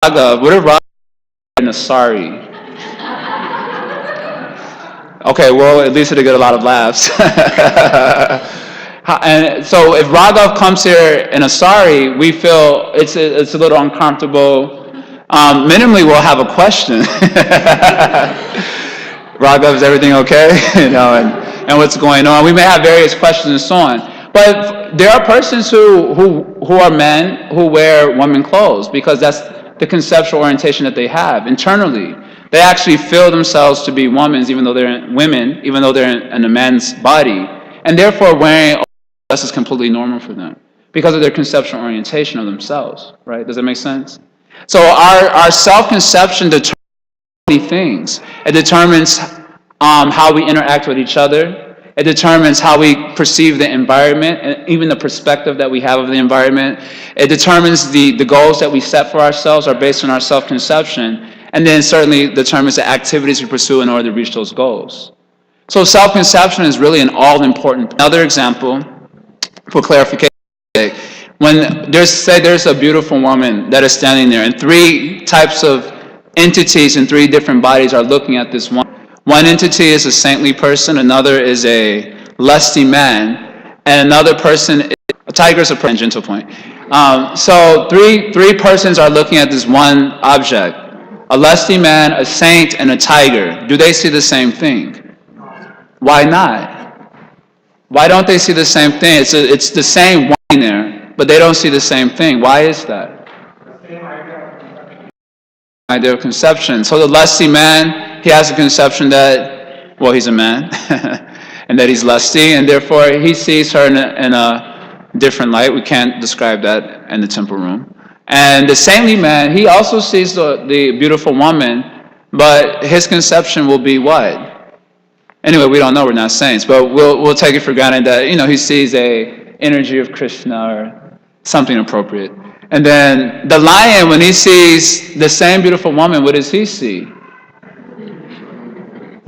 Raga, what if Raga in a sari? Okay, well, at least it'll get a lot of laughs. And so if Raghav comes here in a sari, we feel it's a little uncomfortable. Minimally, we'll have a question. Raghav, is everything okay? And what's going on? We may have various questions and so on. But there are persons who are men who wear women clothes because that's the conceptual orientation that they have internally. They actually feel themselves to be women, even though they're in a man's body, and therefore wearing dress is completely normal for them because of their conceptual orientation of themselves. Right? Does that make sense? So our self-conception determines many things. It determines how we interact with each other. It determines how we perceive the environment and even the perspective that we have of the environment. It determines the goals that we set for ourselves are based on our self-conception, and then certainly determines the activities we pursue in order to reach those goals. So self-conception is really an all-important. Another example, for clarification, when there's a beautiful woman that is standing there, and three types of entities in three different bodies are looking at this one. One entity is a saintly person, another is a lusty man, and another person is a tiger is a tangential point. So three persons are looking at this one object. A lusty man, a saint, and a tiger. Do they see the same thing? Why not? Why don't they see the same thing? It's the same wine there, but they don't see the same thing. Why is that? Idea of conception. So the lusty man, he has a conception that, well, he's a man, and that he's lusty, and therefore he sees her in a different light. We can't describe that in the temple room. And the saintly man, he also sees the beautiful woman, but his conception will be what? Anyway, we don't know, we're not saints, but we'll take it for granted that, he sees a energy of Krishna or something appropriate. And then the lion, when he sees the same beautiful woman, what does he see?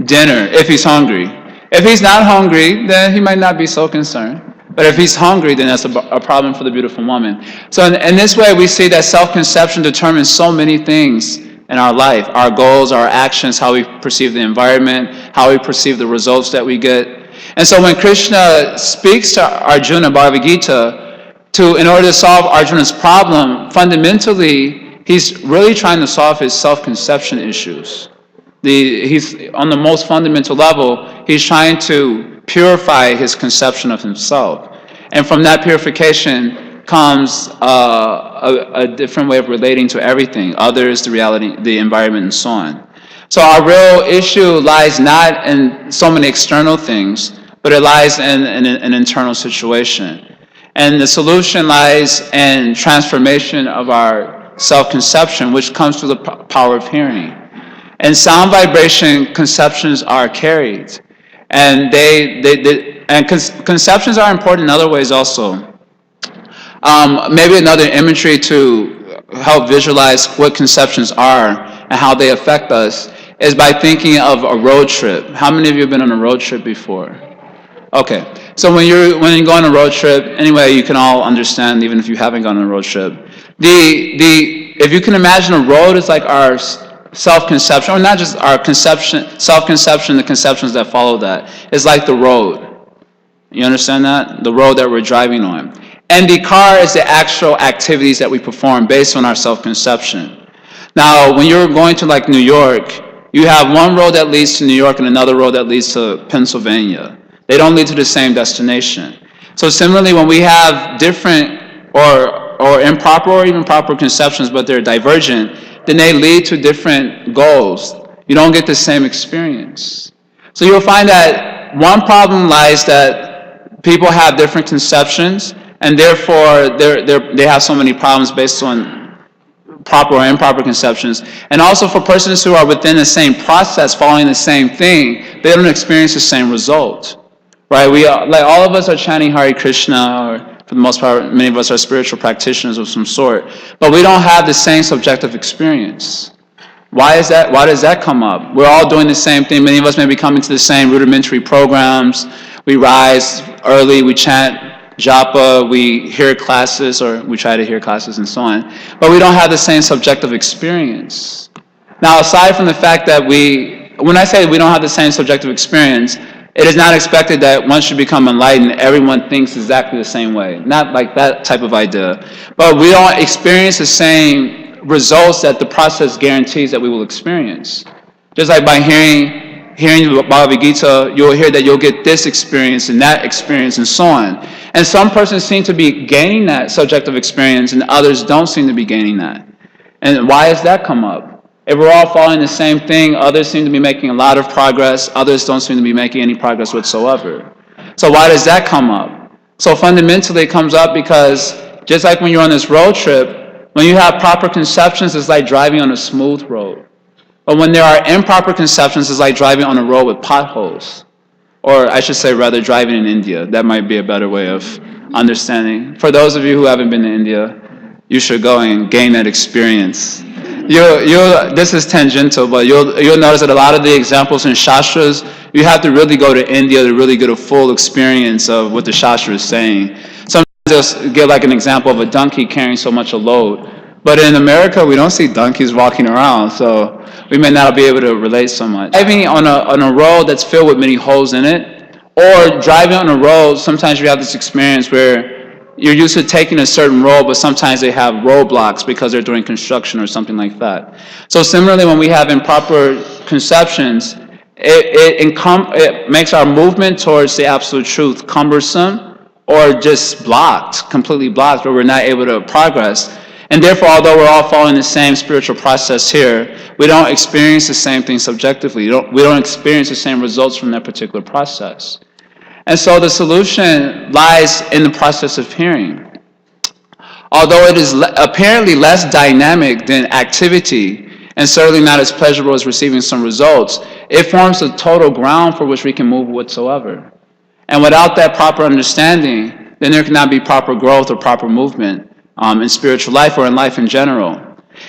Dinner, if he's hungry. If he's not hungry, then he might not be so concerned. But if he's hungry, then that's a problem for the beautiful woman. So in this way, we see that self-conception determines so many things in our life. Our goals, our actions, how we perceive the environment, how we perceive the results that we get. And so when Krishna speaks to Arjuna, Bhagavad Gita, in order to solve Arjuna's problem, fundamentally, he's really trying to solve his self-conception issues. He's on the most fundamental level, he's trying to purify his conception of himself. And from that purification comes a different way of relating to everything, others, the reality, the environment, and so on. So our real issue lies not in so many external things, but it lies in an internal situation. And the solution lies in transformation of our self-conception, which comes through the power of hearing. And sound vibration conceptions are carried. And conceptions are important in other ways also. Maybe another imagery to help visualize what conceptions are and how they affect us is by thinking of a road trip. How many of you have been on a road trip before? Okay, so when you go on a road trip, anyway, you can all understand, even if you haven't gone on a road trip. If you can imagine a road is like our self-conception, or not just our conception, self-conception, the conceptions that follow that. It's like the road. You understand that? The road that we're driving on. And the car is the actual activities that we perform based on our self-conception. Now, when you're going to like New York, you have one road that leads to New York and another road that leads to Pennsylvania. They don't lead to the same destination. So similarly, when we have different or improper or even proper conceptions, but they're divergent, then they lead to different goals. You don't get the same experience. So you'll find that one problem lies that people have different conceptions, and therefore they have so many problems based on proper or improper conceptions. And also for persons who are within the same process, following the same thing, they don't experience the same result. Right? We are, like all of us are chanting Hare Krishna, or for the most part, many of us are spiritual practitioners of some sort, but we don't have the same subjective experience. Why is that? Why does that come up? We're all doing the same thing. Many of us may be coming to the same rudimentary programs. We rise early, we chant japa, we hear classes, or we try to hear classes and so on, but we don't have the same subjective experience. Now, aside from the fact that when I say we don't have the same subjective experience, it is not expected that once you become enlightened, everyone thinks exactly the same way. Not like that type of idea. But we don't experience the same results that the process guarantees that we will experience. Just like by hearing the Bhagavad Gita, you'll hear that you'll get this experience and that experience and so on. And some persons seem to be gaining that subjective experience and others don't seem to be gaining that. And why has that come up? If we're all following the same thing, others seem to be making a lot of progress, others don't seem to be making any progress whatsoever. So why does that come up? So fundamentally it comes up because just like when you're on this road trip, when you have proper conceptions, it's like driving on a smooth road. But when there are improper conceptions, it's like driving on a road with potholes. Or I should say rather driving in India. That might be a better way of understanding. For those of you who haven't been to India, you should go and gain that experience. This is tangential, but you'll notice that a lot of the examples in Shastras, you have to really go to India to really get a full experience of what the Shastra is saying. Sometimes they'll give like an example of a donkey carrying so much a load. But in America, we don't see donkeys walking around, so we may not be able to relate so much. Driving on a road that's filled with many holes in it, or driving on a road, sometimes you have this experience where you're used to taking a certain road, but sometimes they have roadblocks because they're doing construction or something like that. So similarly, when we have improper conceptions, it makes our movement towards the absolute truth cumbersome or just blocked, completely blocked, where we're not able to progress. And therefore, although we're all following the same spiritual process here, we don't experience the same thing subjectively. We don't experience the same results from that particular process. And so the solution lies in the process of hearing. Although it is apparently less dynamic than activity, and certainly not as pleasurable as receiving some results, it forms the total ground for which we can move whatsoever. And without that proper understanding, then there cannot be proper growth or proper movement in spiritual life or in life in general.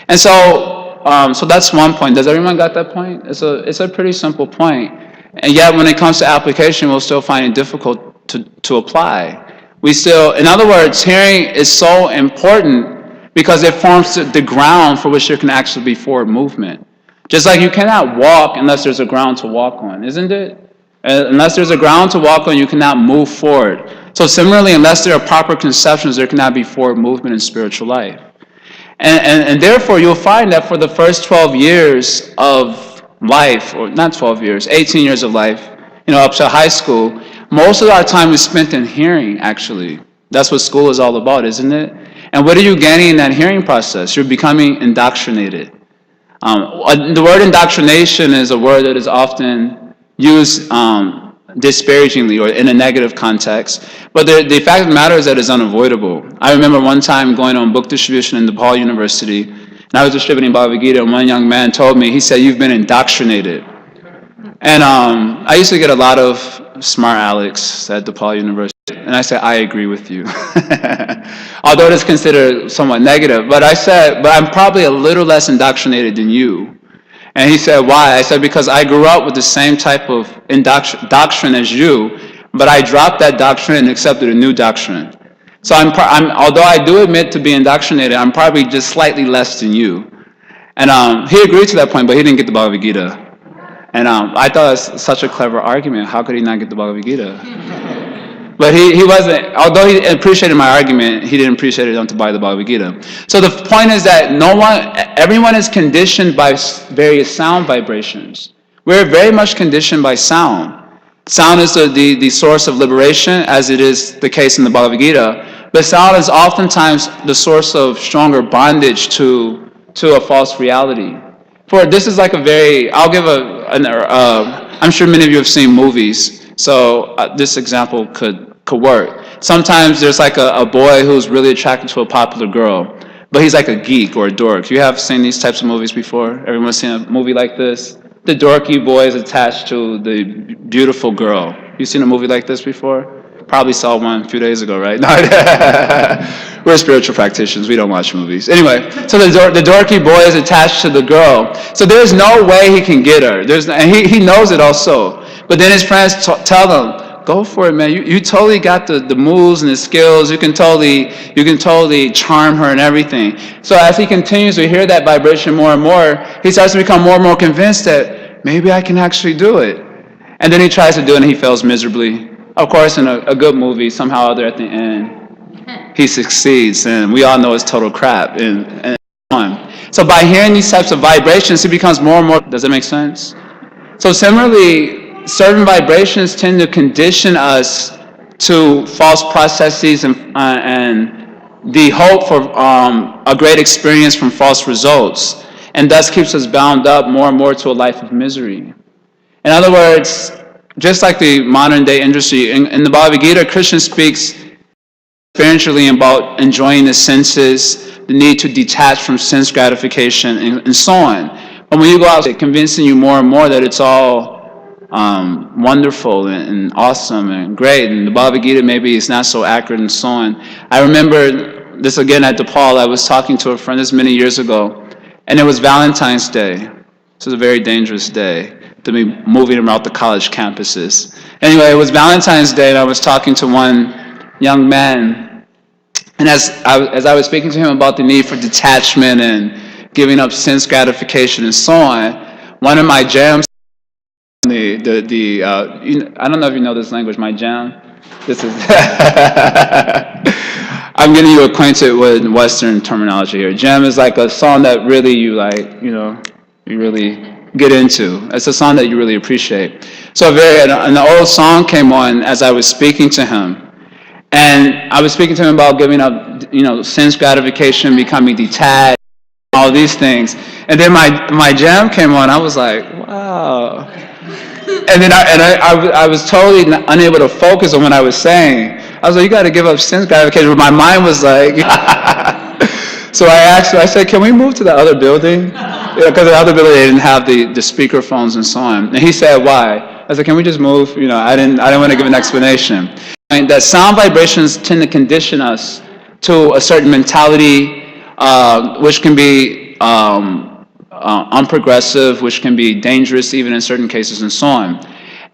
And so that's one point. Does everyone got that point? It's a pretty simple point. And yet when it comes to application, we'll still find it difficult to apply. In other words, hearing is so important because it forms the ground for which there can actually be forward movement. Just like you cannot walk unless there's a ground to walk on, isn't it? Unless there's a ground to walk on, you cannot move forward. So similarly, unless there are proper conceptions, there cannot be forward movement in spiritual life. And therefore, you'll find that for the first 12 years of life, or not 12 years, 18 years of life, up to high school, most of our time is spent in hearing, actually. That's what school is all about, isn't it? And what are you gaining in that hearing process? You're becoming indoctrinated. The word indoctrination is a word that is often used disparagingly or in a negative context. But the fact of the matter is that it's unavoidable. I remember one time going on book distribution in DePaul University, and I was distributing Bhagavad Gita, and one young man told me, he said, "You've been indoctrinated." And I used to get a lot of smart alecks at DePaul University, and I said, "I agree with you." Although it is considered somewhat negative, but I said, "But I'm probably a little less indoctrinated than you." And he said, "Why?" I said, "Because I grew up with the same type of doctrine as you, but I dropped that doctrine and accepted a new doctrine. So although I do admit to being indoctrinated, I'm probably just slightly less than you." And he agreed to that point, but he didn't get the Bhagavad Gita. And I thought it was such a clever argument. How could he not get the Bhagavad Gita? But he wasn't, although he appreciated my argument, he didn't appreciate it enough to buy the Bhagavad Gita. So the point is that everyone is conditioned by various sound vibrations. We're very much conditioned by sound. Sound is the source of liberation, as it is the case in the Bhagavad Gita. But sound is oftentimes the source of stronger bondage to a false reality. For this is like I'm sure many of you have seen movies, so this example could work. Sometimes there's like a boy who's really attracted to a popular girl, but he's like a geek or a dork. You have seen these types of movies before? Everyone's seen a movie like this? The dorky boy is attached to the beautiful girl. You seen a movie like this before? Probably saw one a few days ago, right? We're spiritual practitioners. We don't watch movies. Anyway, so the dorky boy is attached to the girl. So there's no way he can get her. And he knows it also. But then his friends tell him, go for it, man. You totally got the moves and the skills. You can totally charm her and everything. So as he continues to hear that vibration more and more, he starts to become more and more convinced that maybe I can actually do it. And then he tries to do it and he fails miserably. Of course, in a good movie, somehow or other at the end, he succeeds, and we all know it's total crap. And so by hearing these types of vibrations, he becomes more and more. Does that make sense? So similarly, certain vibrations tend to condition us to false processes and the hope for a great experience from false results, and thus keeps us bound up more and more to a life of misery. In other words, just like the modern day industry, in the Bhagavad Gita, Krishna speaks spiritually about enjoying the senses, the need to detach from sense gratification, and so on. But when you go out, it's convincing you more and more that it's all wonderful and awesome and great, and the Bhagavad Gita maybe is not so accurate and so on. I remember this again at DePaul. I was talking to a friend this many years ago, and it was Valentine's Day. This was a very dangerous day to be moving around the college campuses. Anyway, it was Valentine's Day, and I was talking to one young man, and as I was speaking to him about the need for detachment and giving up sense gratification and so on, one of my jams, I don't know if you know this language, my jam. This is I'm getting you acquainted with Western terminology here. Jam is like a song that really you really get into. It's a song that you really appreciate. So an old song came on as I was speaking to him. And I was speaking to him about giving up, sense gratification, becoming detached, all these things. And then my jam came on. I was like, wow. And then I was totally unable to focus on what I was saying. I was like, you got to give up sense gratification. But my mind was like, so I said, can we move to the other building? Because the other building, they didn't have the speaker phones and so on. And he said, why? I said, can we just move? I didn't want to give an explanation. And that sound vibrations tend to condition us to a certain mentality, which can be unprogressive, which can be dangerous even in certain cases and so on.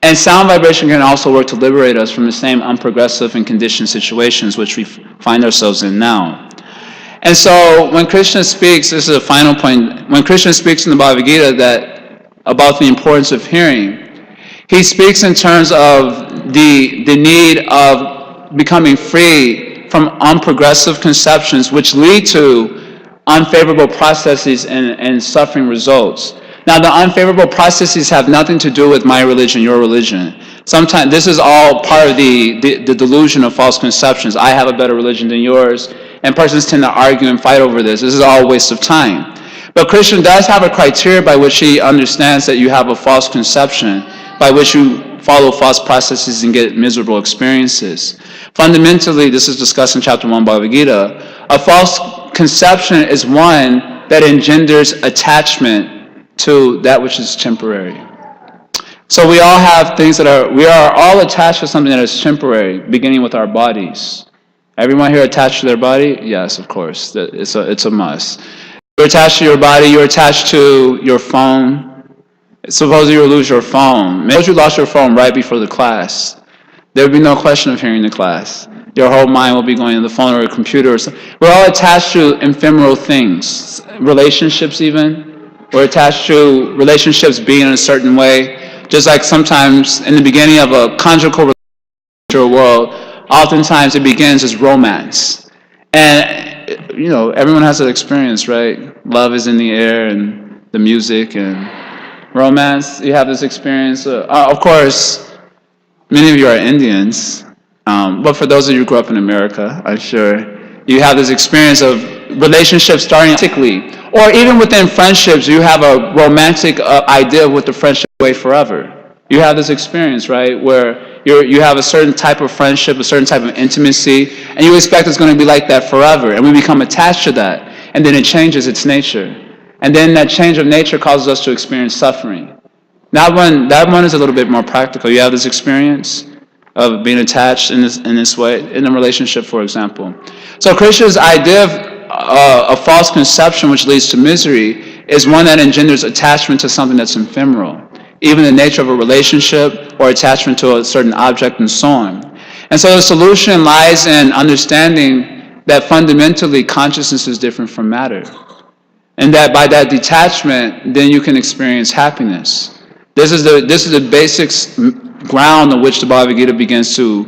And sound vibration can also work to liberate us from the same unprogressive and conditioned situations which we find ourselves in now. And so when Krishna speaks, this is a final point, when Krishna speaks in the Bhagavad Gita about the importance of hearing, he speaks in terms of the need of becoming free from unprogressive conceptions which lead to unfavorable processes and suffering results. Now, the unfavorable processes have nothing to do with my religion, your religion. Sometimes this is all part of the delusion of false conceptions. I have a better religion than yours, and persons tend to argue and fight over this. This is all a waste of time. But Krishna does have a criteria by which he understands that you have a false conception, by which you follow false processes and get miserable experiences. Fundamentally, this is discussed in chapter 1 Bhagavad Gita, a false conception is one that engenders attachment to that which is temporary. So we all have things we are all attached to something that is temporary, beginning with our bodies. Everyone here attached to their body? Yes, of course. It's a must. You're attached to your body, you're attached to your phone. Suppose you lose your phone. Suppose you lost your phone right before the class. There would be no question of hearing the class. Your whole mind will be going to the phone or a computer or something. We're all attached to ephemeral things. Relationships even. We're attached to relationships being in a certain way. Just like sometimes in the beginning of a conjugal world, oftentimes it begins as romance. And, everyone has that experience, right? Love is in the air and the music and romance. You have this experience. Of course, many of you are Indians. But for those of you who grew up in America, I'm sure, you have this experience of relationships starting romantically. Or even within friendships, you have a romantic idea of what the friendship will be forever. You have this experience, right, where you have a certain type of friendship, a certain type of intimacy, and you expect it's going to be like that forever. And we become attached to that, and then it changes its nature. And then that change of nature causes us to experience suffering. That one is a little bit more practical. You have this experience of being attached in this way, in a relationship, for example. So Krishna's idea of a false conception which leads to misery is one that engenders attachment to something that's ephemeral. even the nature of a relationship or attachment to a certain object and so on. And so the solution lies in understanding that fundamentally consciousness is different from matter. And that by that detachment, then you can experience happiness. This is the basic ground on which the Bhagavad Gita begins to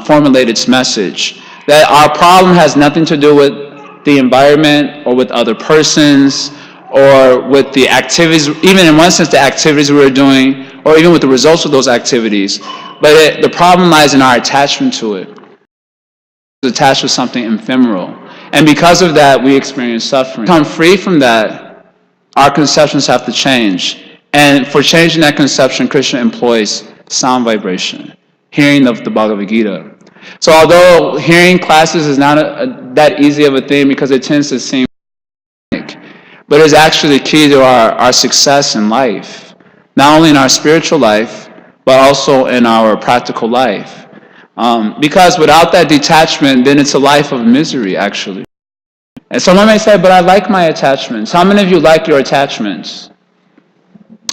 formulate its message. That our problem has nothing to do with the environment or with other persons or with the activities, even in one sense the activities we're doing, or even with the results of those activities. But the problem lies in our attachment to it. It's attached to something ephemeral. And because of that, we experience suffering. To come free from that, our conceptions have to change. And for changing that conception, Krishna employs sound vibration, hearing of the Bhagavad Gita. So although hearing classes is not that easy of a thing because it tends to seem but it's actually the key to our success in life, not only in our spiritual life, but also in our practical life. Because without that detachment, then it's a life of misery, actually. And someone may say, but I like my attachments. How many of you like your attachments?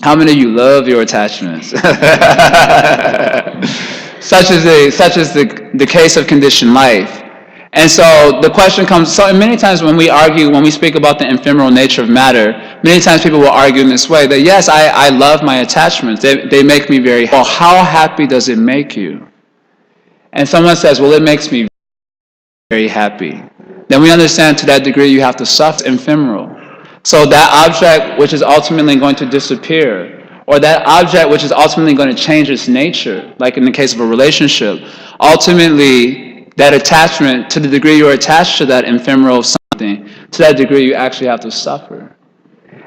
How many of you love your attachments? Such is the case of conditioned life. And so the question comes, so many times when we argue, when we speak about the ephemeral nature of matter, many times people will argue in this way that yes, I love my attachments. They make me very happy. Well, how happy does it make you? And someone says, well, it makes me very happy. Then we understand to that degree you have to suffer ephemeral. So that object which is ultimately going to disappear, or that object which is ultimately going to change its nature, like in the case of a relationship, ultimately that attachment, to the degree you're attached to that ephemeral something, to that degree you actually have to suffer.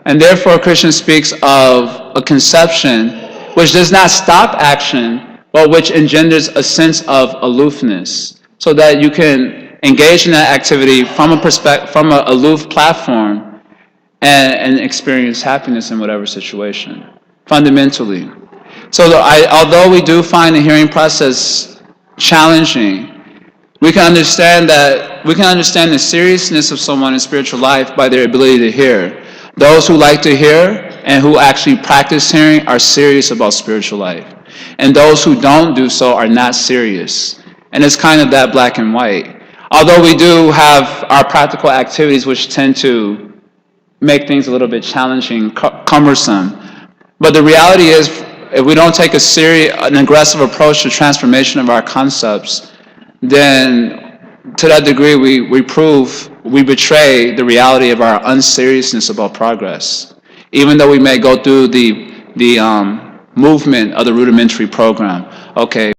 And therefore Krishna speaks of a conception which does not stop action, but which engenders a sense of aloofness, so that you can engage in that activity from an aloof platform and experience happiness in whatever situation, fundamentally. So although we do find the hearing process challenging, we can understand the seriousness of someone in spiritual life by their ability to hear. Those who like to hear and who actually practice hearing are serious about spiritual life. And those who don't do so are not serious. And it's kind of that black and white. Although we do have our practical activities which tend to make things a little bit challenging, cumbersome. But the reality is, if we don't take an aggressive approach to transformation of our concepts, then to that degree we betray the reality of our unseriousness about progress. Even though we may go through the movement of the rudimentary program. Okay,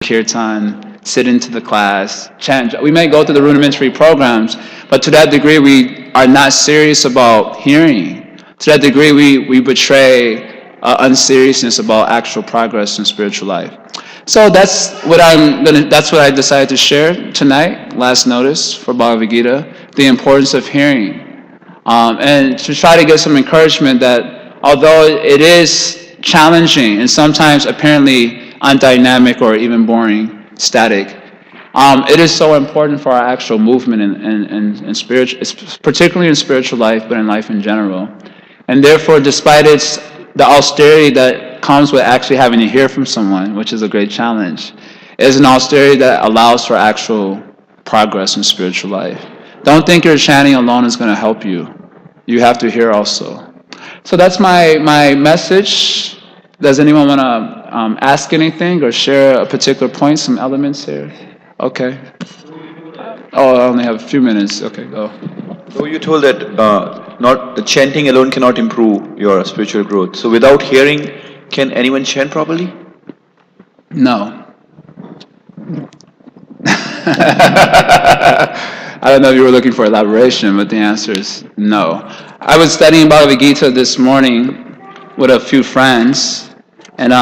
kirtan, sit into the class, chant. We may go through the rudimentary programs, but to that degree we are not serious about hearing. To that degree we betray unseriousness about actual progress in spiritual life. So that's what I decided to share tonight, last notice for Bhagavad Gita, the importance of hearing. And to try to get some encouragement that although it is challenging and sometimes apparently undynamic or even boring, static, it is so important for our actual movement in spiritual, particularly in spiritual life, but in life in general. And therefore, despite the austerity that comes with actually having to hear from someone, which is a great challenge, is an austerity that allows for actual progress in spiritual life. Don't think your chanting alone is going to help you. You have to hear also. So that's my message. Does anyone want to ask anything or share a particular point, some elements here? Okay. Oh, I only have a few minutes. Okay, go. So you told that not chanting alone cannot improve your spiritual growth. So without hearing, can anyone chant properly? No. I don't know if you were looking for elaboration, but the answer is no. I was studying Bhagavad Gita this morning with a few friends, and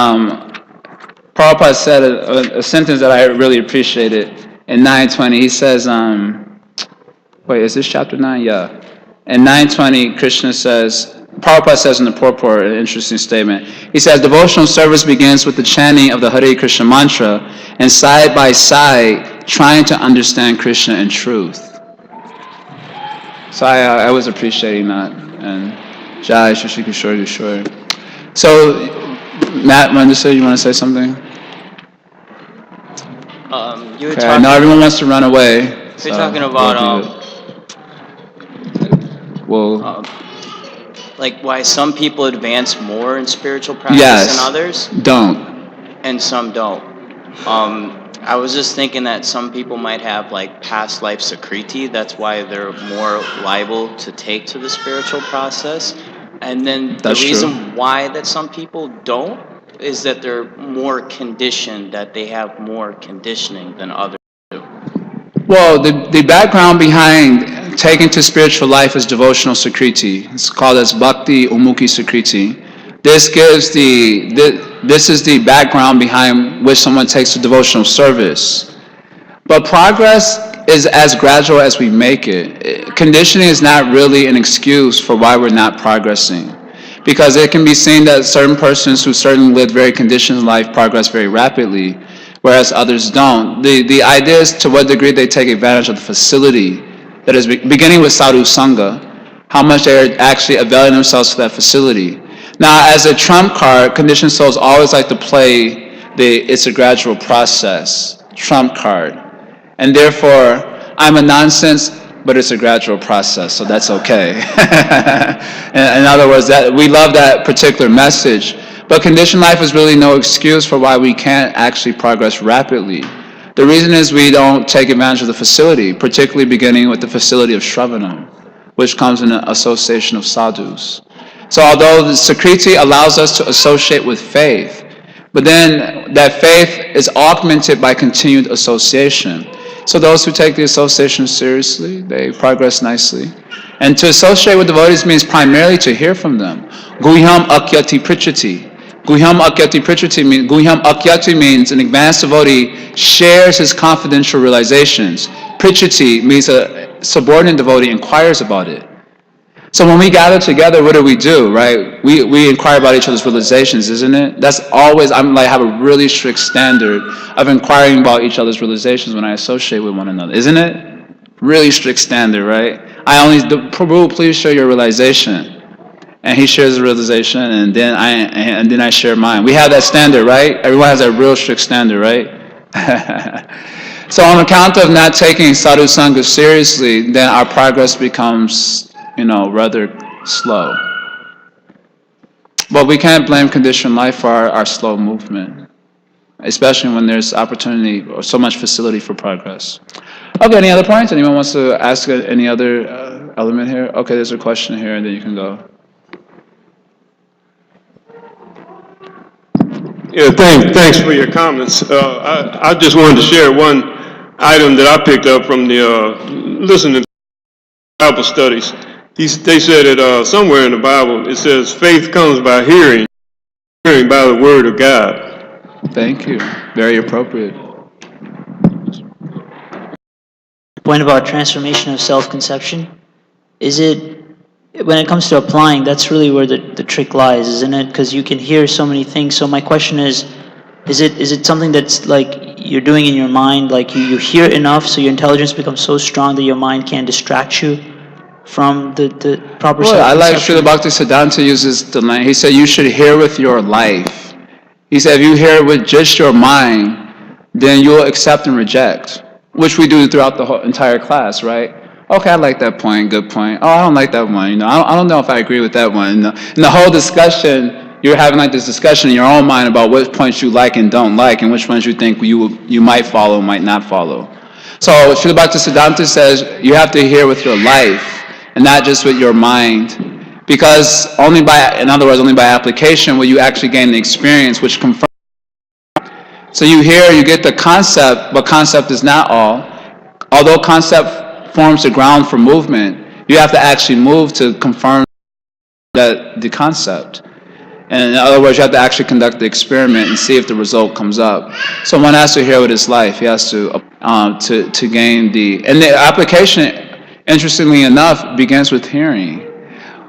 Prabhupada said a sentence that I really appreciated in 920. He says, wait, is this chapter 9? Yeah. In 920, Krishna says, Prabhupada says in the purport, an interesting statement. He says, devotional service begins with the chanting of the Hare Krishna mantra and side by side trying to understand Krishna in truth. So I was appreciating that. And Jaya, Shri Kishore Kishore. So, Matt, you want to say something? You were Okay, talking. now everyone wants to run away. You're talking about well, like why some people advance more in spiritual practice yes, than others, don't. and some don't. I was just thinking that some people might have like past life secreti. That's why they're more liable to take to the spiritual process. And then That's the reason true. why that some people don't is that they're more conditioned, that they have more conditioning than others do. Well, the background behind taking to spiritual life is devotional sukriti. It's called as bhakti umukhi sukriti. This is the background behind which someone takes to devotional service. But progress is as gradual as we make it. Conditioning is not really an excuse for why we're not progressing. Because it can be seen that certain persons who certainly live very conditioned life progress very rapidly, whereas others don't. The idea is to what degree they take advantage of the facility that is beginning with sadhu sangha, how much they're actually availing themselves of that facility. Now, as a trump card, conditioned souls always like to play it's a gradual process trump card. And therefore, I'm a nonsense, but it's a gradual process, so that's okay. In other words, that we love that particular message. But conditioned life is really no excuse for why we can't actually progress rapidly. The reason is we don't take advantage of the facility, particularly beginning with the facility of Shravanam, which comes in an association of sadhus. So although the Sakriti allows us to associate with faith, but then that faith is augmented by continued association. So those who take the association seriously, they progress nicely. And to associate with devotees means primarily to hear from them. Guhyam akyati prichati. Guhyam akyati prichati means, Guhyam akyati means an advanced devotee shares his confidential realizations. Prichati means a subordinate devotee inquires about it. So when we gather together, what do, right? We inquire about each other's realizations, isn't it? That's always, have a really strict standard of inquiring about each other's realizations when I associate with one another, isn't it? Really strict standard, right? Prabhu, please share your realization. And he shares the realization, and then I share mine. We have that standard, right? Everyone has that real strict standard, right? So on account of not taking sadhu sangha seriously, then our progress becomes rather slow. But we can't blame conditioned life for our slow movement, especially when there's opportunity or so much facility for progress. Okay, any other points? Anyone wants to ask any other element here? Okay, there's a question here, and then you can go. Yeah, thanks for your comments. I just wanted to share one item that I picked up from the listening to Bible studies. They said it somewhere in the Bible. It says faith comes by hearing by the word of God. Thank you. Very appropriate. Point about transformation of self-conception. Is it, when it comes to applying, that's really where the trick lies, isn't it? Because you can hear so many things. So my question is it something that's like you're doing in your mind, like you hear enough so your intelligence becomes so strong that your mind can't distract you from the proper Well, I like self-conception? Srila Bhakti Siddhanta uses the line. He said you should hear with your life. He said if you hear with just your mind, then you'll accept and reject, which we do throughout the whole entire class, right? Okay, I like that point, good point. Oh, I don't like that one, I don't know if I agree with that one. In the whole discussion, you're having like this discussion in your own mind about what points you like and don't like, and which ones you think you might follow, might not follow. So Srila Bhakti Siddhanta says you have to hear with your life, and not just with your mind. Because only by application will you actually gain the experience which confirms. So you hear, you get the concept, but concept is not all. Although concept forms the ground for movement, you have to actually move to confirm the concept. And in other words, you have to actually conduct the experiment and see if the result comes up. So one has to hear with his life. He has to gain and the application, interestingly enough, begins with hearing,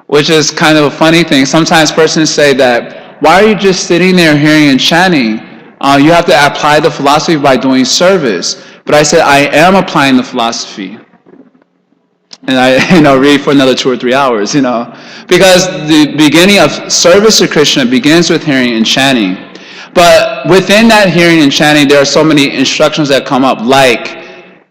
which is kind of a funny thing. Sometimes persons say that, why are you just sitting there hearing and chanting? You have to apply the philosophy by doing service. But I said, I am applying the philosophy. and I, read for another 2 or 3 hours, because the beginning of service to Krishna begins with hearing and chanting. But within that hearing and chanting, there are so many instructions that come up, like,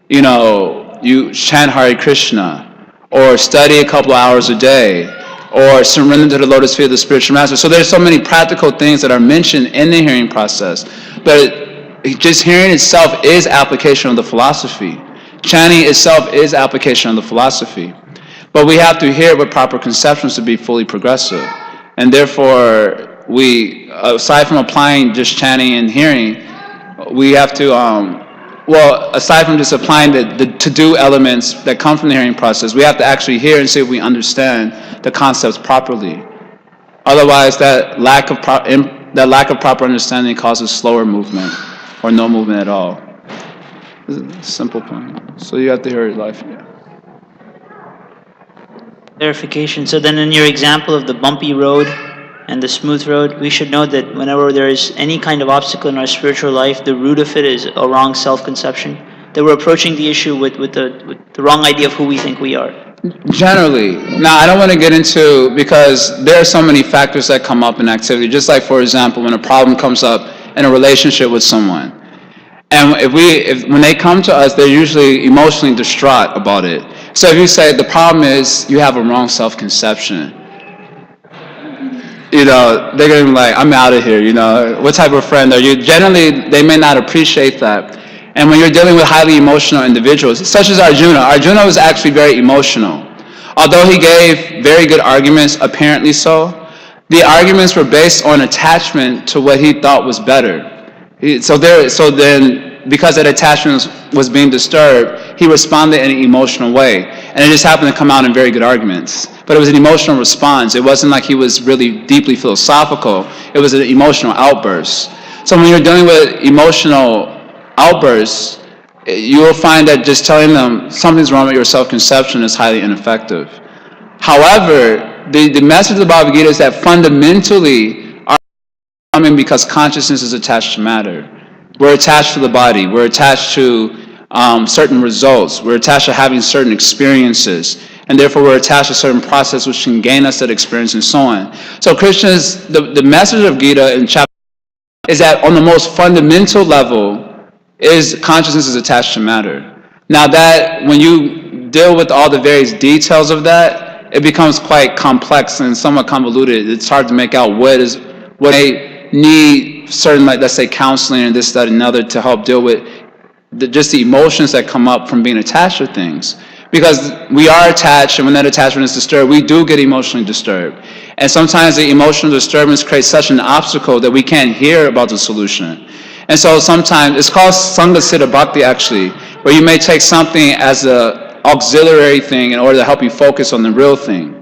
you chant Hare Krishna, or study a couple of hours a day, or surrender to the lotus feet of the spiritual master. So there's so many practical things that are mentioned in the hearing process. But just hearing itself is application of the philosophy. Chanting itself is application of the philosophy. But we have to hear with proper conceptions to be fully progressive. And therefore, we, aside from applying just chanting and hearing, we have to, aside from just applying the to-do elements that come from the hearing process, we have to actually hear and see if we understand the concepts properly. Otherwise, that lack of proper understanding causes slower movement or no movement at all. It's a simple point. So you have to hear it live. Yeah. Clarification. So then in your example of the bumpy road and the smooth road, we should know that whenever there is any kind of obstacle in our spiritual life, the root of it is a wrong self-conception, that we're approaching the issue with the wrong idea of who we think we are. Generally. Now, I don't want to get into, because there are so many factors that come up in activity, just like, for example, when a problem comes up in a relationship with someone. And when they come to us, they're usually emotionally distraught about it. So if you say the problem is you have a wrong self-conception, they're going to be like, I'm out of here, what type of friend are you? Generally, they may not appreciate that. And when you're dealing with highly emotional individuals, such as Arjuna was actually very emotional. Although he gave very good arguments, apparently so, the arguments were based on attachment to what he thought was better. So then, because that attachment was being disturbed, he responded in an emotional way. And it just happened to come out in very good arguments. But it was an emotional response. It wasn't like he was really deeply philosophical. It was an emotional outburst. So when you're dealing with emotional outbursts, you will find that just telling them something's wrong with your self-conception is highly ineffective. However, the message of the Bhagavad Gita is that fundamentally our coming because consciousness is attached to matter. We're attached to the body. We're attached to certain results. We're attached to having certain experiences. And therefore, we're attached to certain process which can gain us that experience and so on. So the message of Gita in chapter is that on the most fundamental level, is consciousness is attached to matter. Now that when you deal with all the various details of that, it becomes quite complex and somewhat convoluted. It's hard to make out what they need certain, like, let's say, counseling and this, that, and another to help deal with just the emotions that come up from being attached to things. Because we are attached, and when that attachment is disturbed, we do get emotionally disturbed. And sometimes the emotional disturbance creates such an obstacle that we can't hear about the solution. And so sometimes, it's called Sangha Siddha Bhakti actually, where you may take something as an auxiliary thing in order to help you focus on the real thing.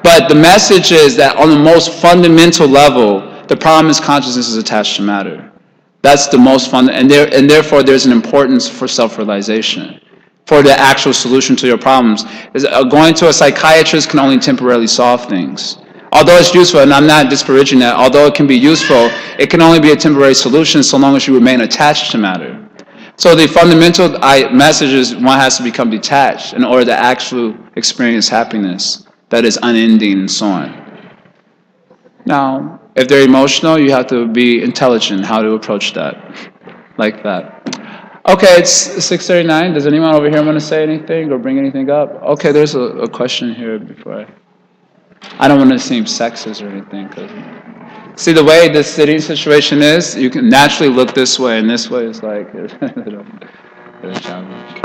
But the message is that on the most fundamental level, the problem is consciousness is attached to matter. That's the most fundamental, and therefore there's an importance for self-realization, for the actual solution to your problems. Going to a psychiatrist can only temporarily solve things. Although it's useful, and I'm not disparaging that, although it can be useful, it can only be a temporary solution so long as you remain attached to matter. So the fundamental message is one has to become detached in order to actually experience happiness that is unending and so on. Now, if they're emotional, you have to be intelligent how to approach that, like that. Okay, it's 6:39. Does anyone over here want to say anything or bring anything up? Okay, there's a question here before I don't want to seem sexist or anything. See, the way the sitting situation is, you can naturally look this way, and this way is like a challenge.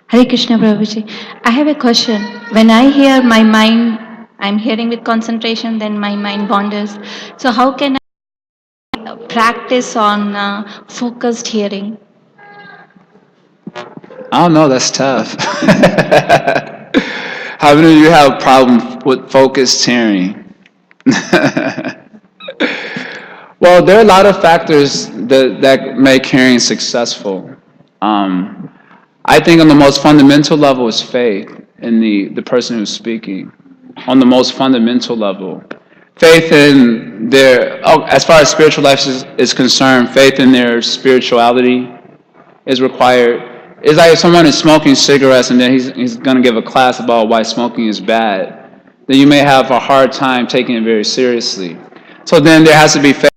Hare Krishna Prabhuji. I have a question. When I hear my mind, I'm hearing with concentration, then my mind wanders. So how can I practice on focused hearing? I don't know, that's tough. How many of you have a problem with focused hearing? Well, there are a lot of factors that make hearing successful. I think on the most fundamental level is faith in the person who's speaking. On the most fundamental level. Faith in as far as spiritual life is concerned, faith in their spirituality, is required. It's like if someone is smoking cigarettes and then he's going to give a class about why smoking is bad, then you may have a hard time taking it very seriously. So then there has to be faith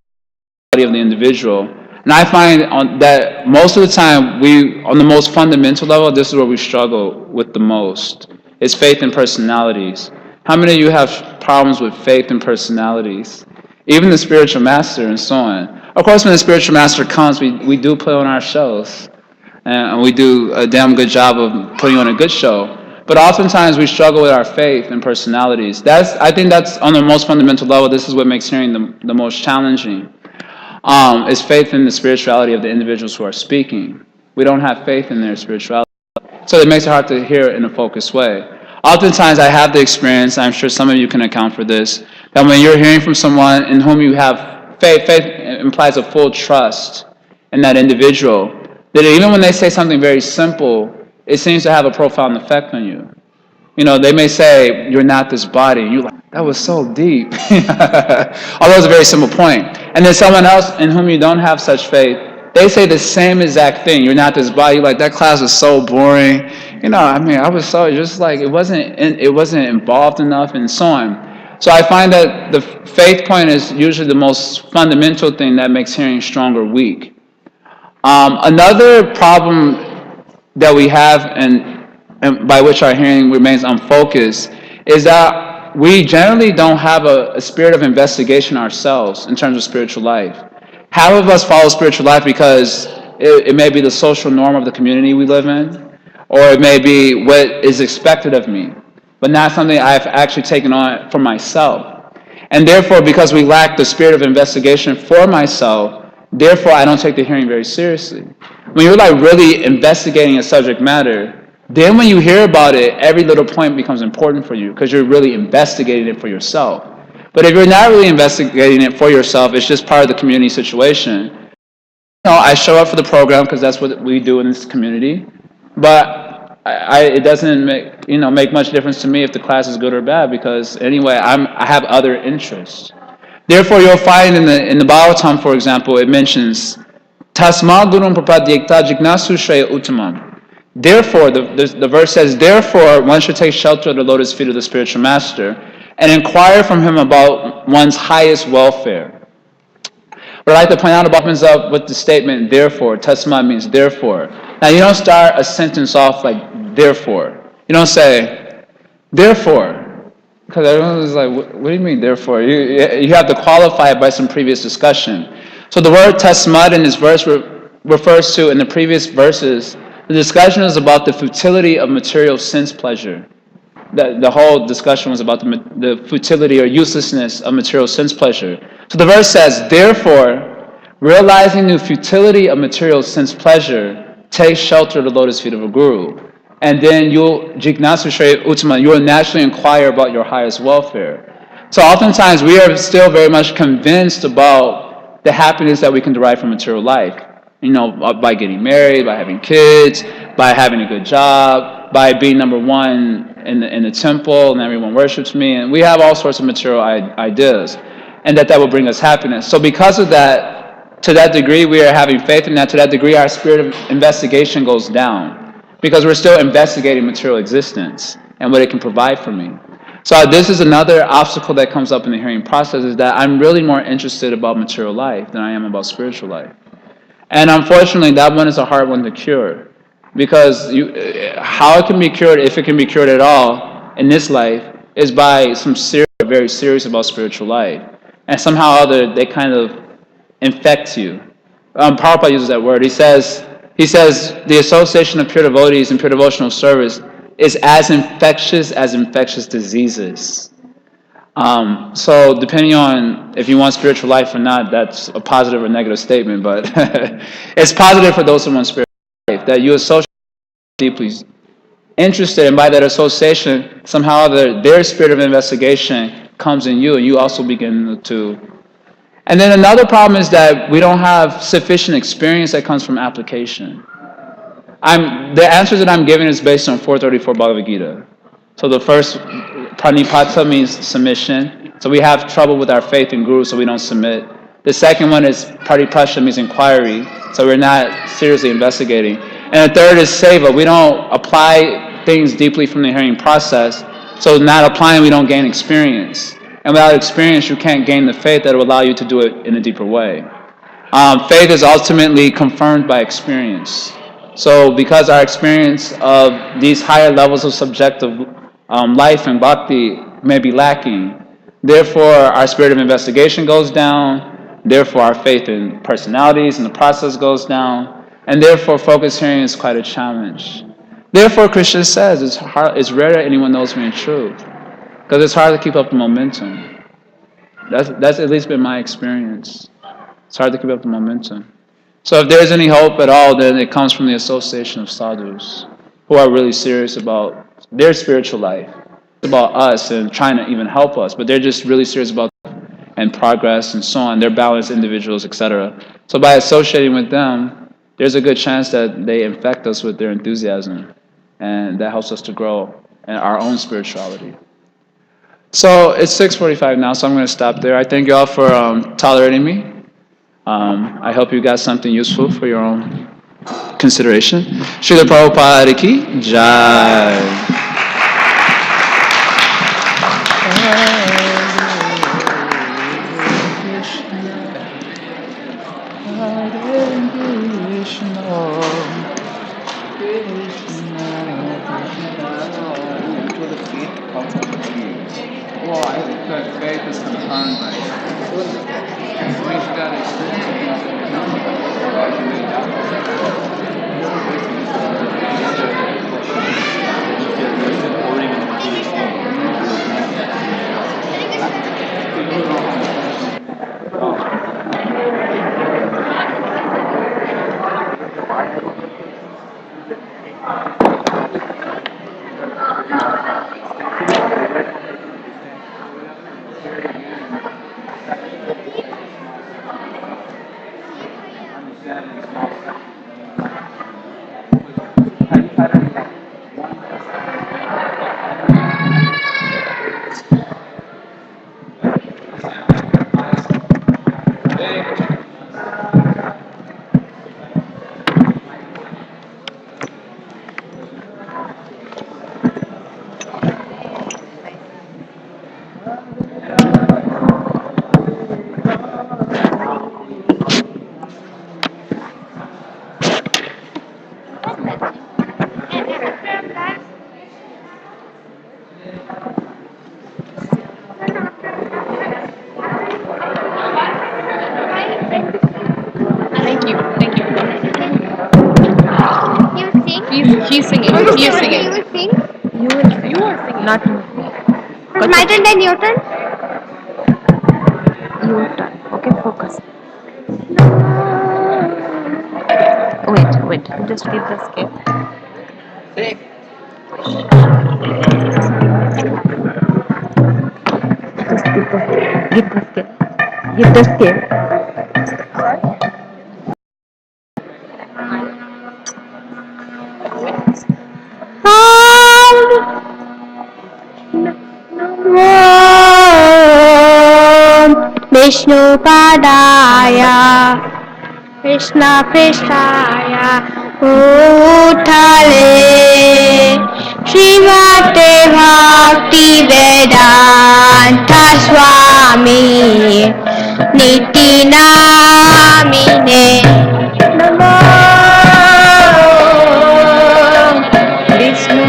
in the individual. And I find that most of the time, on the most fundamental level, this is where we struggle with the most, is faith in personalities. How many of you have problems with faith in personalities? Even the spiritual master and so on. Of course, when the spiritual master comes, we do put on our shows. And we do a damn good job of putting on a good show. But oftentimes we struggle with our faith and personalities. I think that's on the most fundamental level. This is what makes hearing the most challenging. Is faith in the spirituality of the individuals who are speaking. We don't have faith in their spirituality. So it makes it hard to hear it in a focused way. Oftentimes I have the experience, I'm sure some of you can account for this, that when you're hearing from someone in whom you have faith implies a full trust in that individual, that even when they say something very simple, it seems to have a profound effect on you. You know, they may say, you're not this body. And you're like, that was so deep. Although it's a very simple point. And then someone else in whom you don't have such faith, they say the same exact thing. You're not this body. You're like, that class was so boring. You know, I mean, I was so just like, it wasn't involved enough and so on. So I find that the faith point is usually the most fundamental thing that makes hearing strong or weak. Another problem that we have, and by which our hearing remains unfocused, is that we generally don't have a spirit of investigation ourselves in terms of spiritual life. Half of us follow spiritual life because it may be the social norm of the community we live in, or it may be what is expected of me, but not something I've actually taken on for myself. And therefore, because we lack the spirit of investigation for myself, therefore I don't take the hearing very seriously. When you're like really investigating a subject matter, then when you hear about it, every little point becomes important for you because you're really investigating it for yourself. But if you're not really investigating it for yourself, it's just part of the community situation. You know, I show up for the program because that's what we do in this community. But it doesn't make much difference to me if the class is good or bad because anyway, I have other interests. Therefore, you'll find in the Bhagavatam, for example, it mentions Tasma Gurum Prapadyekta Jignasu Shreya Uttamam. Therefore, the verse says, therefore, one should take shelter of the lotus feet of the spiritual master and inquire from him about one's highest welfare. What I'd like to point out opens up with the statement, therefore. Tasma means therefore. Now, you don't start a sentence off like, therefore. You don't say, therefore. Because everyone is like, what do you mean, therefore? You have to qualify it by some previous discussion. So the word tasmad in this verse refers to, in the previous verses, the discussion is about the futility of material sense pleasure. The whole discussion was about the futility or uselessness of material sense pleasure. So the verse says, therefore, realizing the futility of material sense pleasure, take shelter of the lotus feet of a guru. And then you'll naturally inquire about your highest welfare. So oftentimes we are still very much convinced about the happiness that we can derive from material life. You know, by getting married, by having kids, by having a good job, by being number one in the temple and everyone worships me. And we have all sorts of material ideas. And that will bring us happiness. So because of that, to that degree, we are having faith in that. To that degree, our spirit of investigation goes down. Because we're still investigating material existence and what it can provide for me. So this is another obstacle that comes up in the hearing process, is that I'm really more interested about material life than I am about spiritual life. And unfortunately, that one is a hard one to cure. Because how it can be cured, if it can be cured at all in this life, is by some very serious about spiritual life. And somehow or other, they kind of infect you. Prabhupada uses that word. He says, the association of pure devotees and pure devotional service is as infectious diseases. So depending on if you want spiritual life or not, that's a positive or negative statement, but it's positive for those who want spiritual life, that you associate deeply interested, and by that association, somehow their spirit of investigation comes in you, and you also begin to. And then another problem is that we don't have sufficient experience that comes from application. The answers that I'm giving is based on 434 Bhagavad Gita. So the first, pranipata, means submission. So we have trouble with our faith in Guru, so we don't submit. The second one is pariprasha, means inquiry, so we're not seriously investigating. And the third is seva. We don't apply things deeply from the hearing process, so not applying, we don't gain experience. And without experience, you can't gain the faith that will allow you to do it in a deeper way. Faith is ultimately confirmed by experience. So because our experience of these higher levels of subjective life and bhakti may be lacking, therefore our spirit of investigation goes down, therefore our faith in personalities and the process goes down, and therefore focused hearing is quite a challenge. Therefore Krishna says it's rare that anyone knows me in truth, because it's hard to keep up the momentum. That's at least been my experience. It's hard to keep up the momentum. So if there's any hope at all, then it comes from the association of sadhus who are really serious about their spiritual life, about us and trying to even help us, but they're just really serious about and progress and so on. They're balanced individuals, etc. So by associating with them, there's a good chance that they infect us with their enthusiasm, and that helps us to grow in our own spirituality. So it's 6:45 now, so I'm going to stop there. I thank you all for tolerating me. I hope you got something useful for your own consideration. Srila Prabhupada ki Jai. Well, I think that faith is confirmed by it means you gotta experience the things that you're doing. Otherwise you may doubt Thank you. Thank you. He's singing. He's singing. You will sing. You are singing. Not me. It's my turn, then your turn. Your turn. Okay, focus. Wait. Just give the scale. Just give the scale. Give the scale. Vishnu Padaya Krishna Prishaya Bhutale Srimate Bhakti Vedanta Swami Niti Namine Namo Vishnu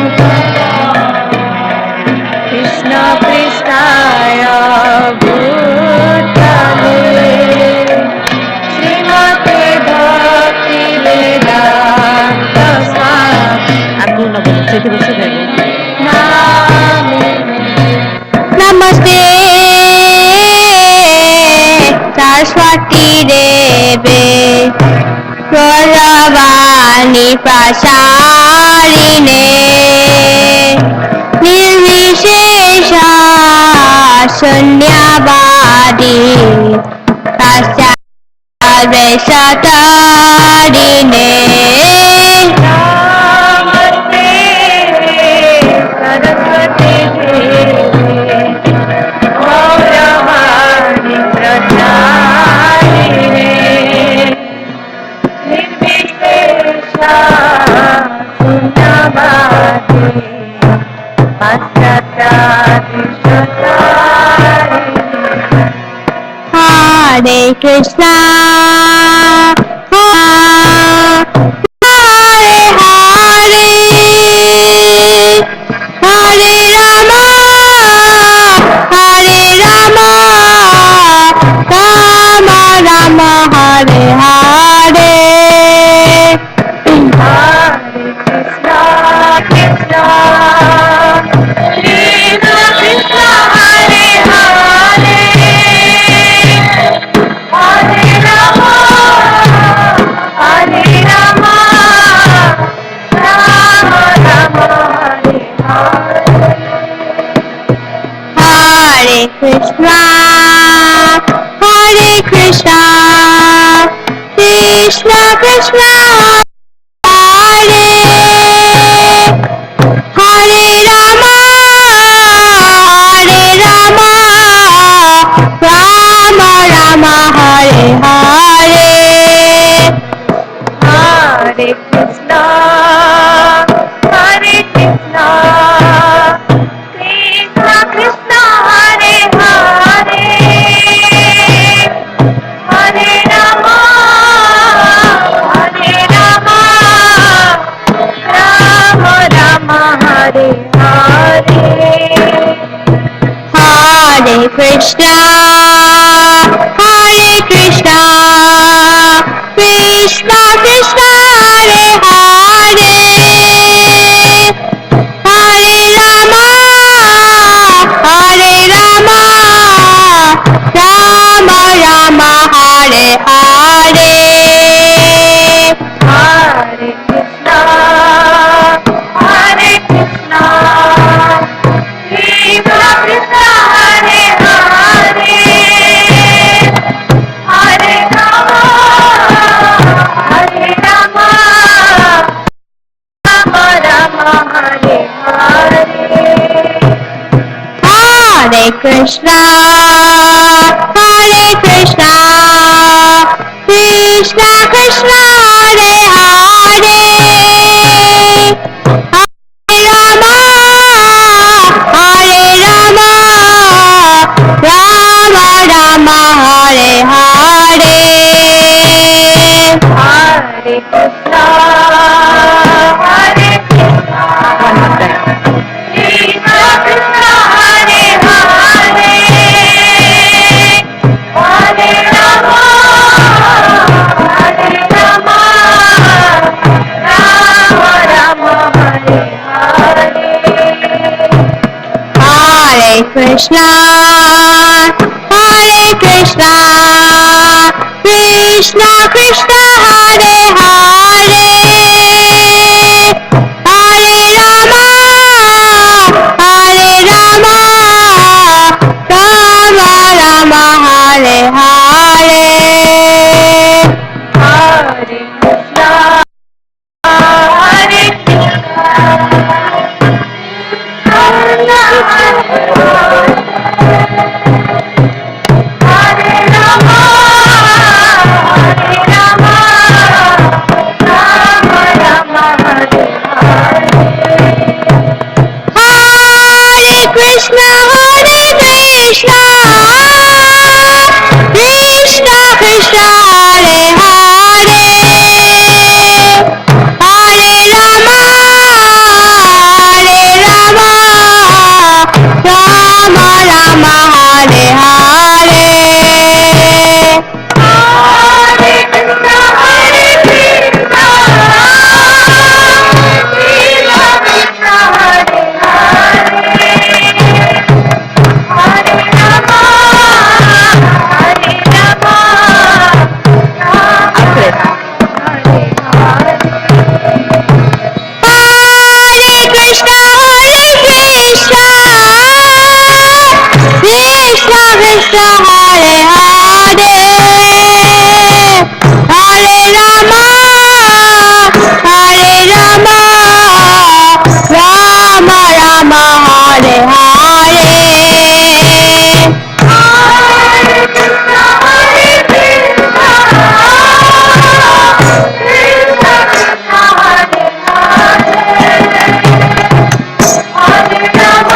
Krishna Pristaya Bhutale Srimate Bhakti Vedanta Swami Namaste Saraswati Deve Gauravani Prasarine Nirvishesha Sunyavadi Tasya Satarine Namaste Saraswati Deve Gauravani Prasarine Hare Krishna, Hare Hare Rama, Rama Rama, Hare Hare. Hare Krishna, Hare Krishna, Krishna Krishna, Hare Hare Rama, Hare Rama, Rama Rama, Hare Hare. Hare Krishna, Hare Krishna, Krishna Krishna, Hare Hare, Hare Rama, Hare Rama, Rama Rama, Hare Hare. Hare Krishna, Hare Krishna, Krishna Krishna, Hare Hare, Hare Rama, Hare Rama, Rama Rama, Hare Hare. Hare Krishna, Hare Krishna, Krishna Krishna, Hare Hare, Hare Rama, Hare Rama, Rama Rama, Hare Hare. Hare Krishna, Hare Krishna, Krishna Krishna, Hare Hare, Hare Rama, Hare Rama, Rama Rama, Hare Hare. Hare Krishna, Hare Krishna, Krishna Krishna, Hare Hare, Hare Rama, Hare Rama, Rama Rama, Hare Hare. Hare Krishna, Hare Krishna, Krishna Krishna, Hare Hare, Hare Rama, Hare Rama, Rama Rama, Hare Hare. Hare Krishna, Hare Krishna, Krishna Hare Rama, Hare Rama, Rama Rama, Hare Hare. Hare Krishna, Hare Krishna, Krishna Krishna, Hare Hare, Hare Rama, Hare Rama, Rama Rama, Hare Hare. Hare Krishna, Hare Krishna, Krishna Krishna, Hare Hare, Hare Rama, Hare Rama, Rama Rama, Hare Hare. Hare Krishna, Hare Krishna, Krishna Krishna, Hare Hare, Hare Rama, Hare Rama, Rama Rama, Hare Hare. Hare Krishna, Hare Krishna, Krishna Krishna, Hare Hare, Hare Rama,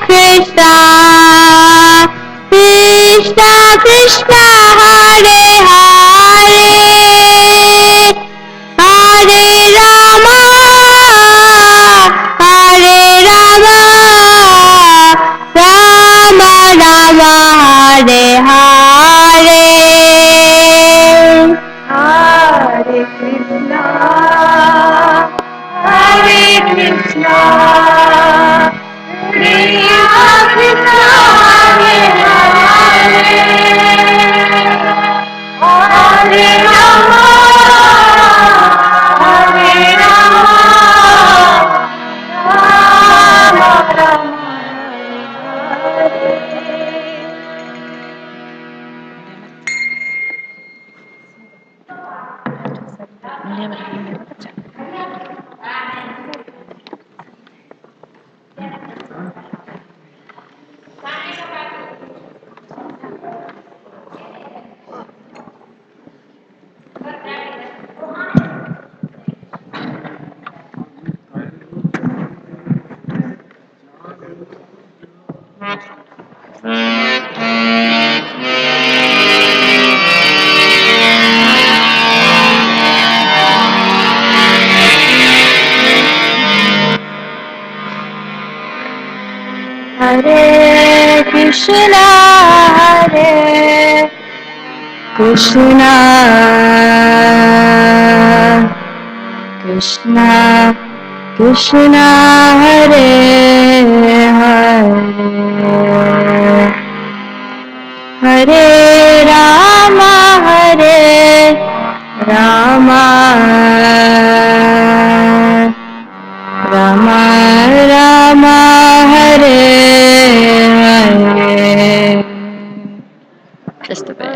Krishna, Krishna Krishna, Hare Hare, Hare Rama, Hare Rama, Rama Rama, Hare Hare, Hare Krishna, Hare Krishna, Krishna Krishna, Hare Hare, Hare Rama, Hare Rama, Rama Rama, Hare Krishna, Hare Krishna, Krishna Krishna, Hare Hare, Hare Rama, Hare Rama, Rama Rama, Hare Hare. Just a bit.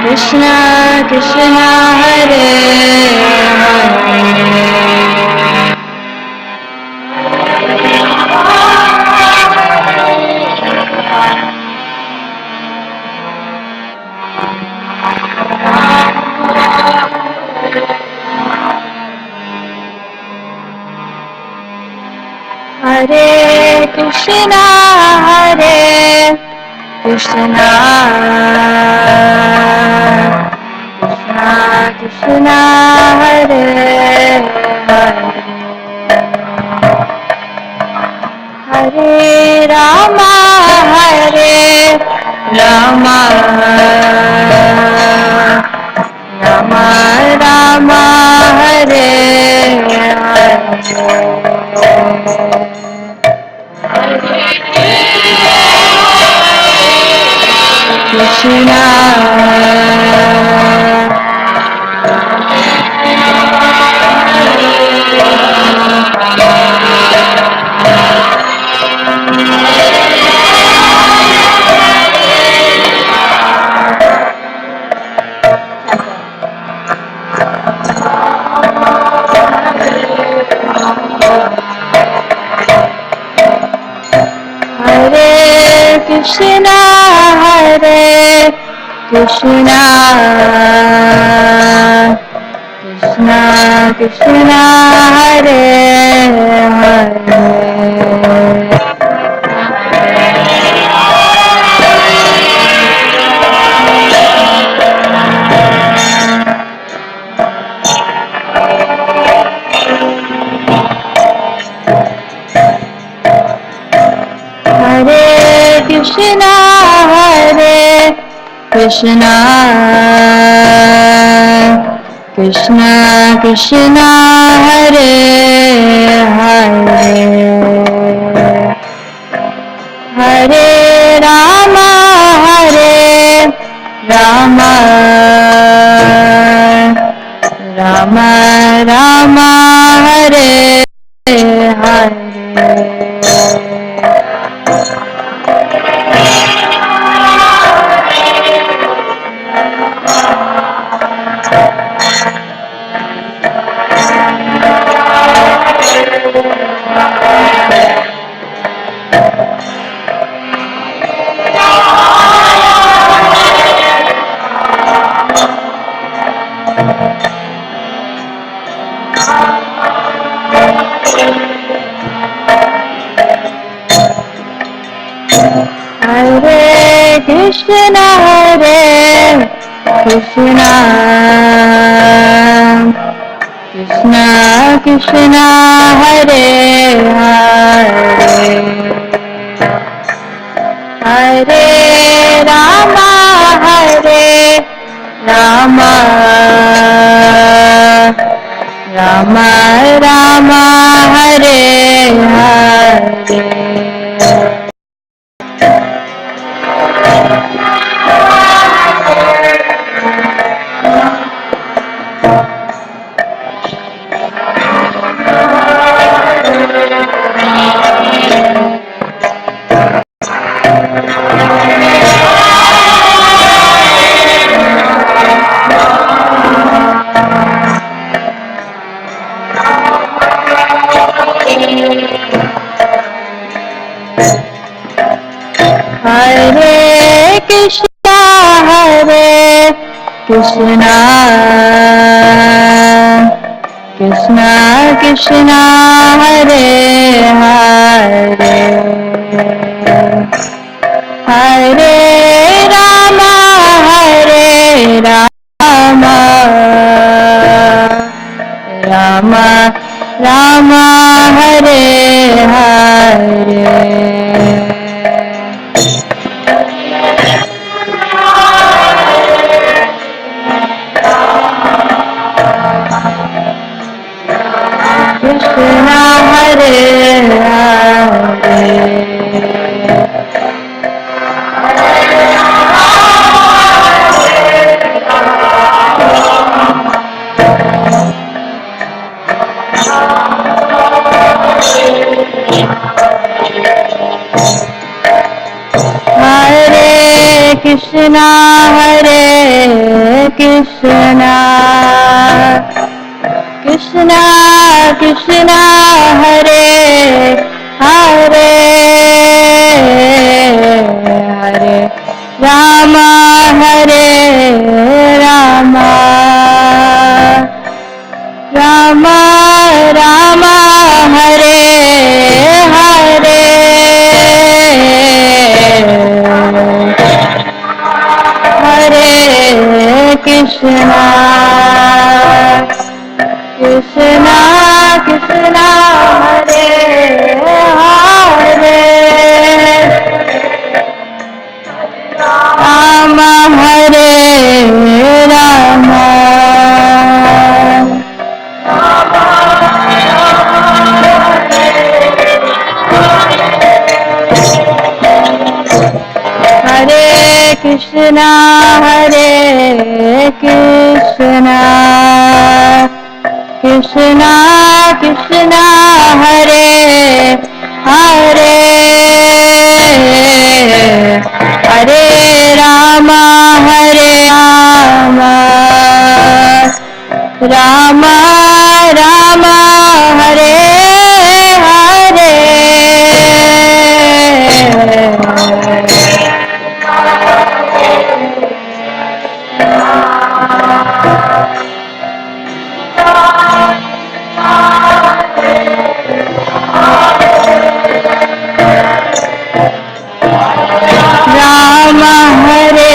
Krishna, Krishna, Hare Hare Krishna, Hare Krishna, Krishna Krishna, Hare Hare, Hare Rama, Hare Rama, Rama Rama, Hare Hare. Krishna, Hare Krishna, Hare Krishna, Krishna Krishna, Hare Hare, Hare Krishna, Hare Krishna, Krishna Krishna, Hare Hare, Hare Rama, Hare Rama, Rama Rama, Hare Hare. Krishna Hare Krishna Krishna Krishna Hare Hare Hare Rama Hare Rama Rama Rama Hare Hare Hare Krishna Hare Krishna Krishna Krishna Hare Hare Hare Rama Hare Rama Rama Rama Hare Hare Krishna Hare Hare Hare Krishna Hare Krishna Krishna Krishna Hare Hare Hare Rama Hare Rama Rama Rama Hare Hare Hare Krishna Krishna Krishna Hare Hare Rama Hare Rama Hare Krishna Hare Krishna Krishna Krishna Hare Hare Hare Rama Rama Rama Hare Hare Rama Hare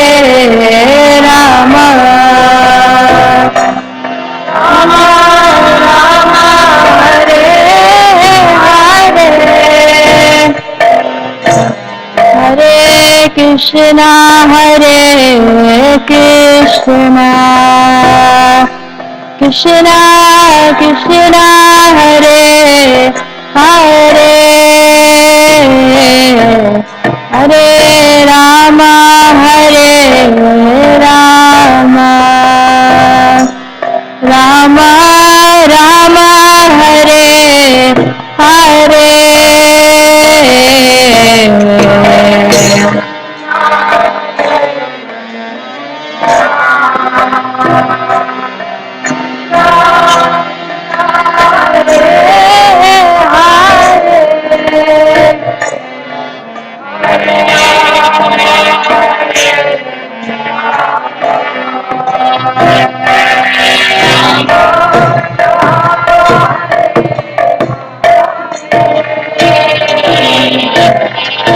Rama Rama Rama Hare Hare Hare Krishna Hare Krishna Krishna Krishna Hare Hare Hare Rama Hare Rama Rama Rama Hare Hare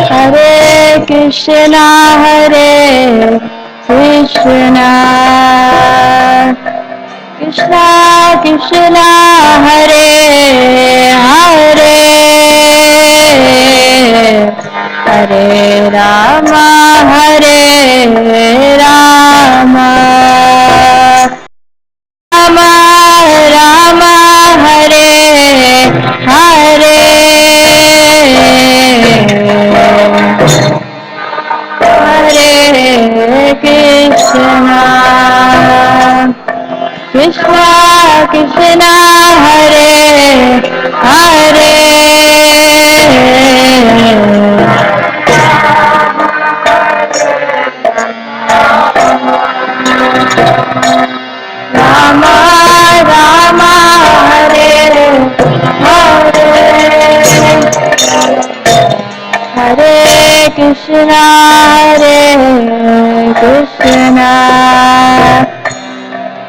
Hare Krishna Hare Krishna Krishna Krishna Hare Hare Hare Rama Hare Rama Rama Rama Hare Hare Hare Krishna Krishna Krishna Hare Hare Rama Rama Hare Hare Hare Krishna Hare Krishna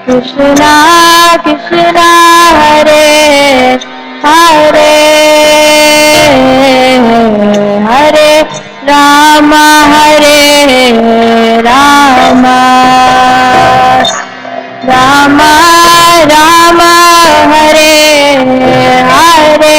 Krishna Krishna Hare Hare Hare Rama Hare Rama Rama Rama Hare Hare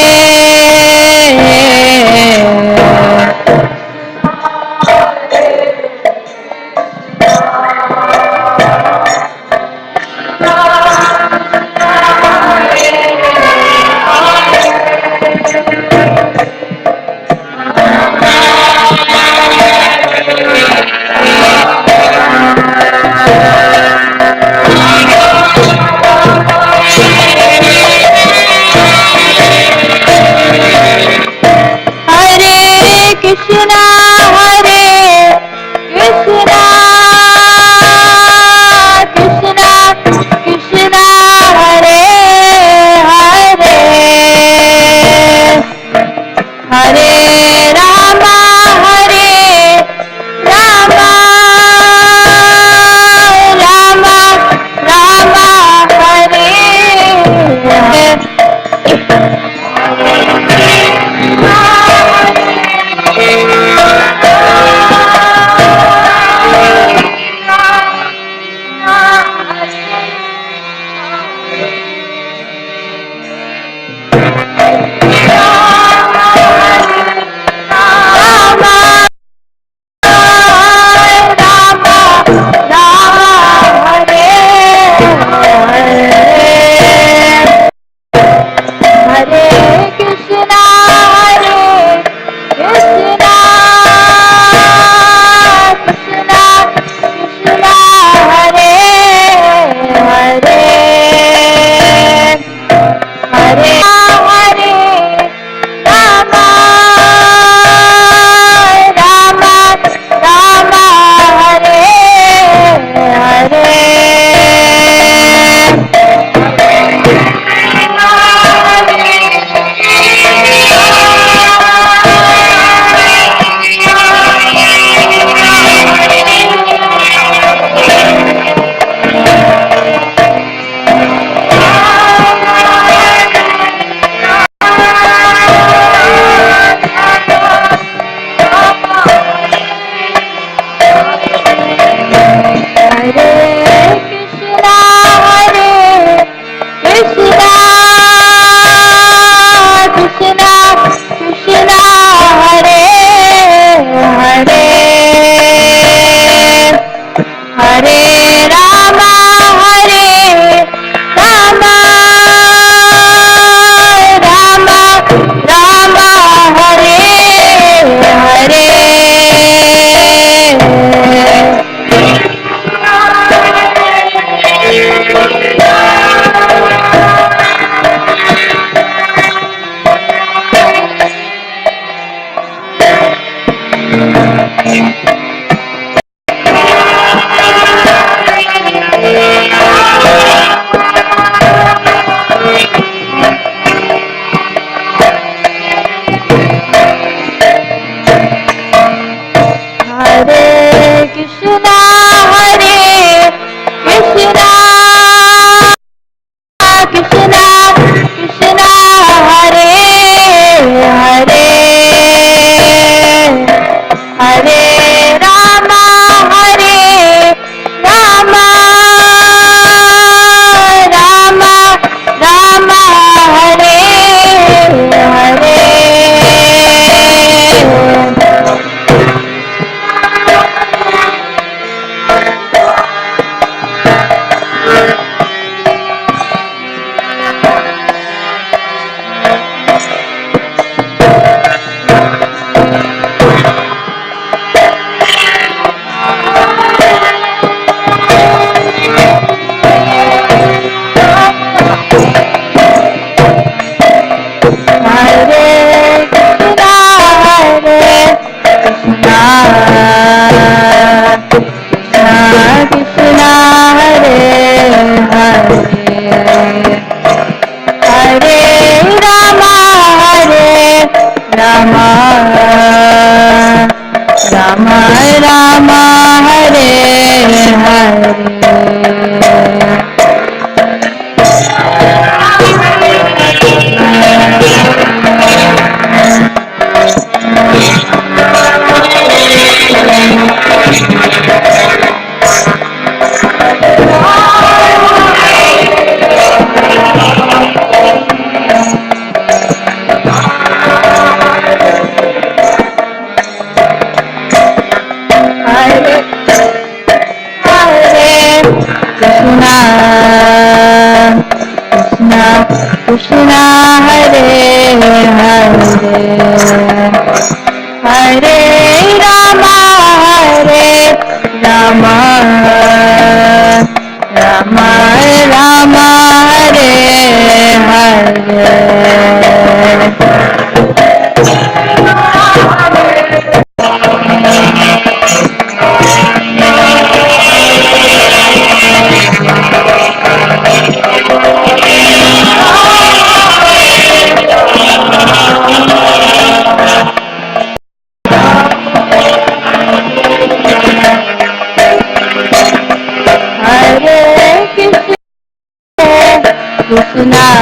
Krishna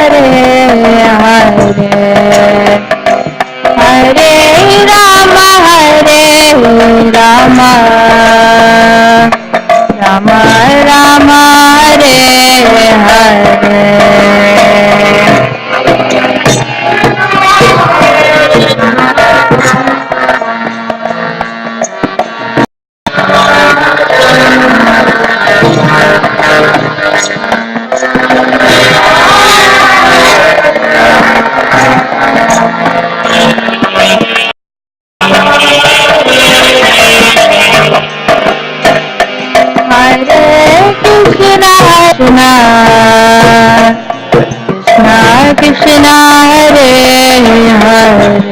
Hare Hare Hare Rama Rama Rama Hare Hare Krishna Krishna Hare Hare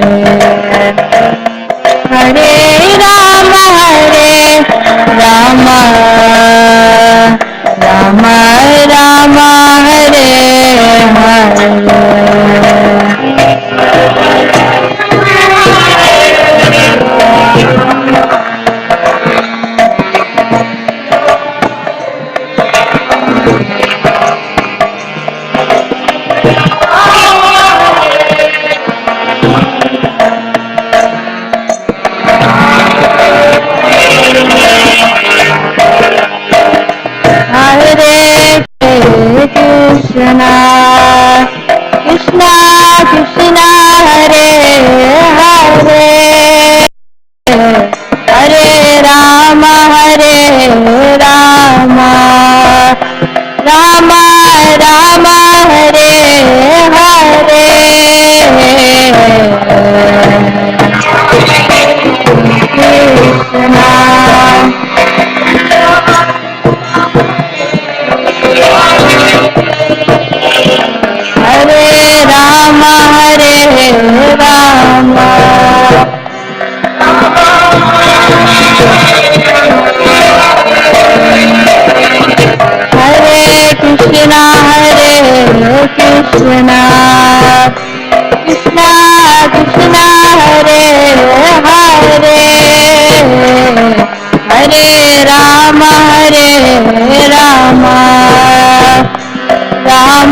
Hare Rama Rama Rama Hare Hare Krishna Krishna Krishna Hare Hare Hare Rama Rama Rama Hare Hare Krishna Hare Rama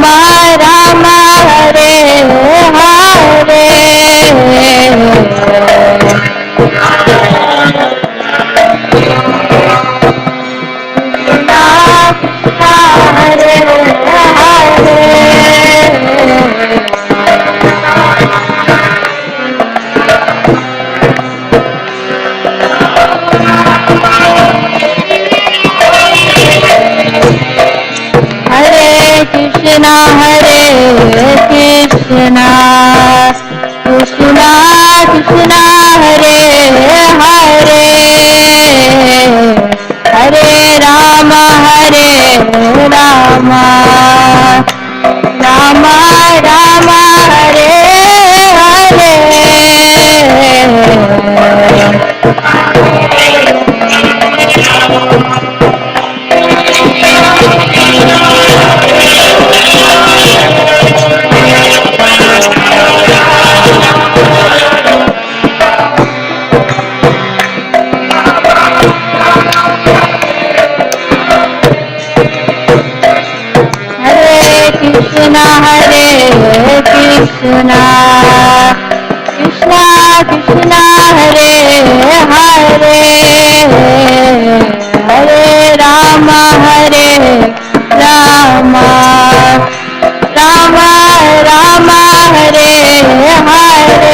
Hare Krishna Krishna Krishna Krishna Hare Hare Hare Rama Rama Rama Hare Krishna Krishna Krishna Hare Hare Hare Rama Rama Rama Hare Krishna Krishna Krishna Hare Hare Hare Rama Rama Rama Hare Hare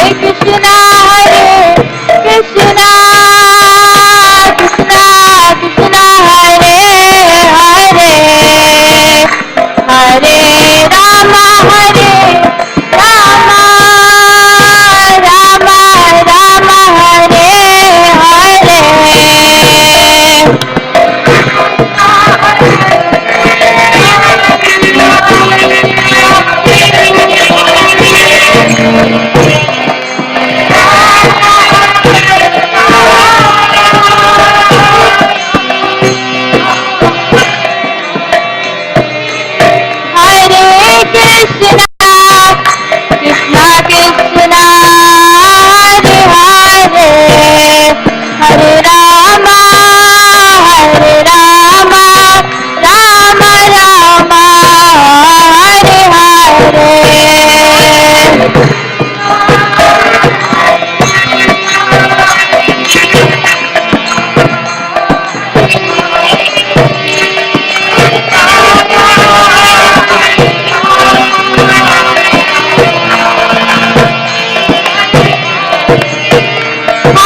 Krishna, Krishna Krishna, Hare Hare, Hare Rama, Rama Rama, Hare Hare Krishna, Krishna Krishna, Hare Hare, Hare Rama, Rama Rama, Hare Hare.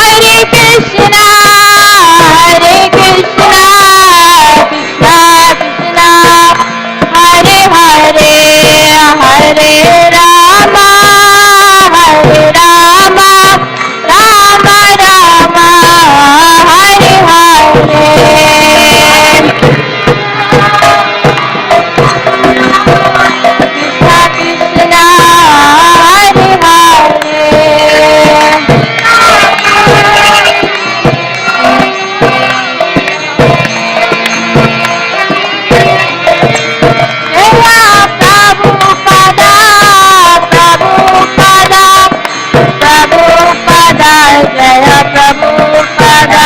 Hare Krishna, Hare Krishna, Krishna Krishna, Hare Hare, Hare Rama, Rama Rama, Hare Hare. Krishna Krishna, Hare Hare. Jaya Prabhupada, Prabhupada, Prabhupada, Jaya Prabhupada.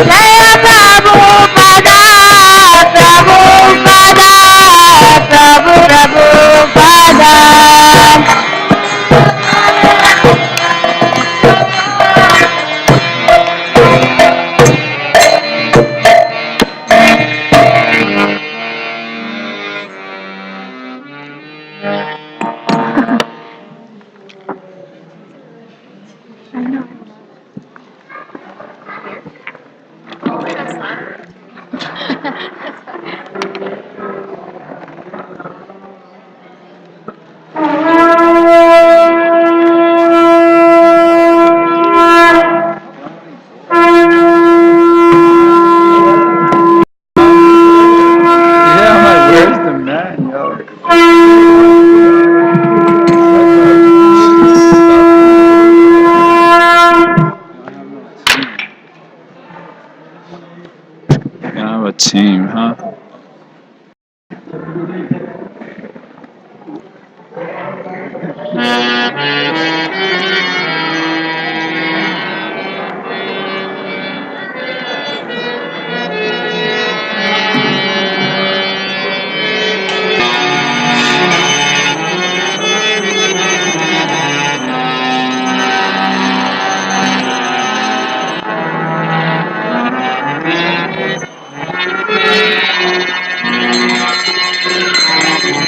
Jaya Prabhupada, Prabhupada, Prabhupada. Yeah, I'm like, where's the man, yo? You have a team, huh?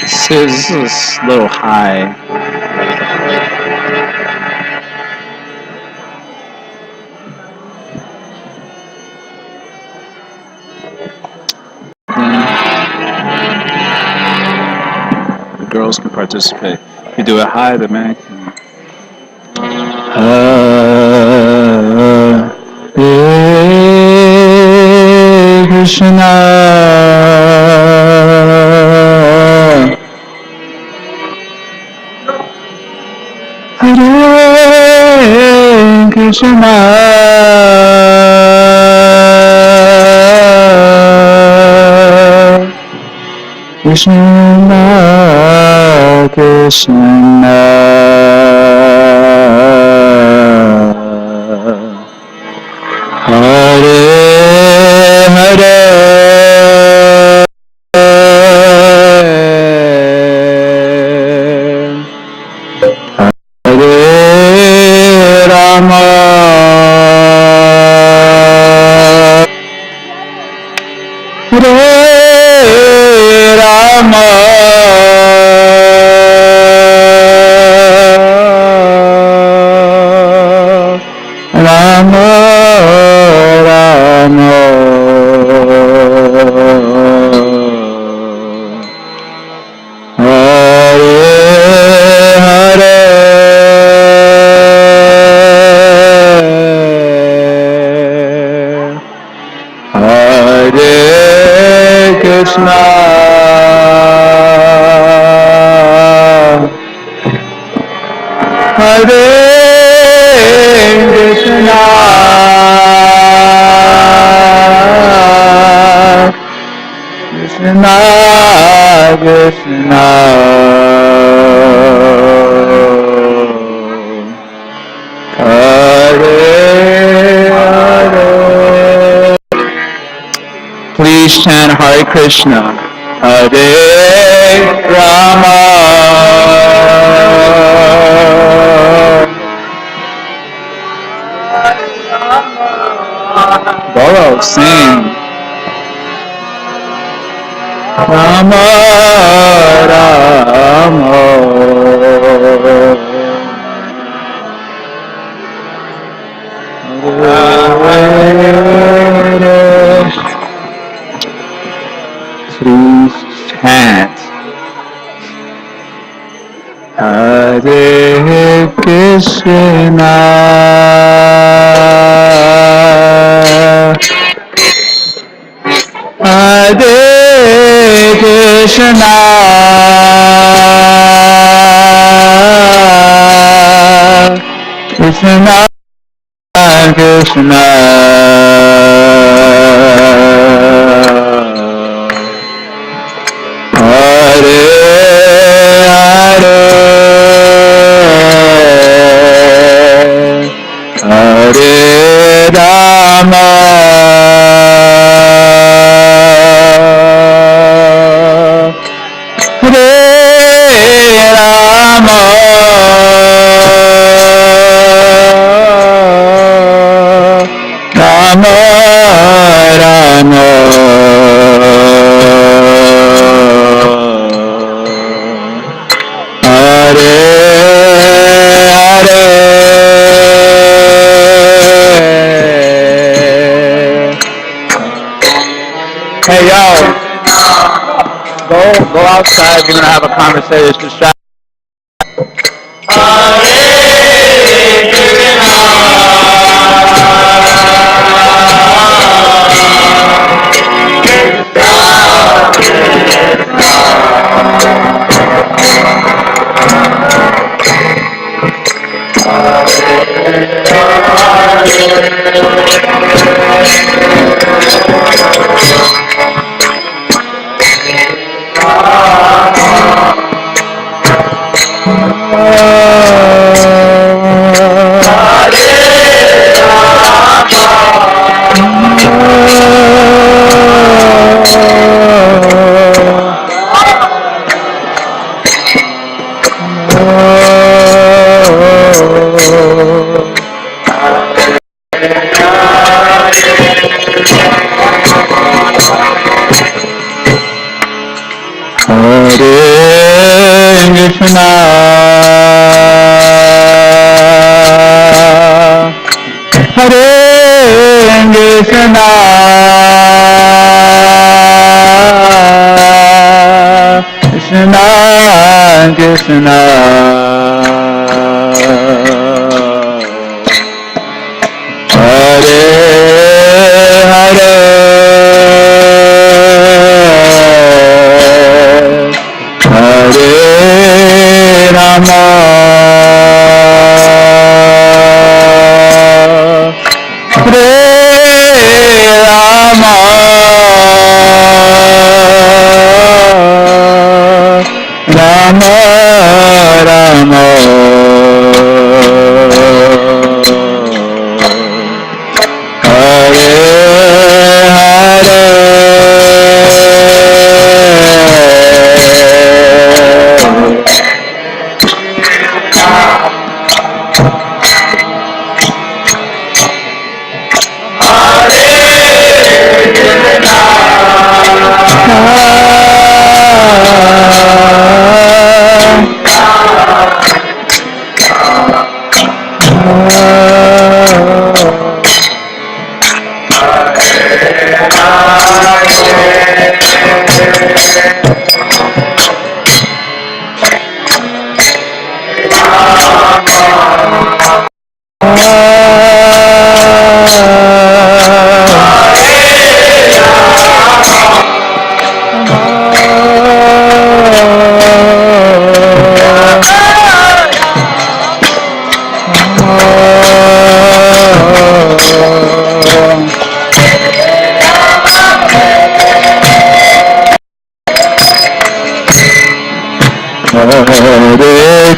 See, this is a little high. The girls can participate. If you do it high, the man can. Hare Krishna, Hare Krishna, Krishna Krishna, Hare Hare, Hare Rama, Rama Rama Rama Please chant Hare Krishna. Hare Rama. Bolo, sing. Rama Rama. Please chant. Hare Krishna. Hare Krishna. Krishna Krishna. Hare Hare Hare Rama Hare Rama Rama Rama Hare Hare Hey y'all, go outside. We're gonna have a conversation. Distract.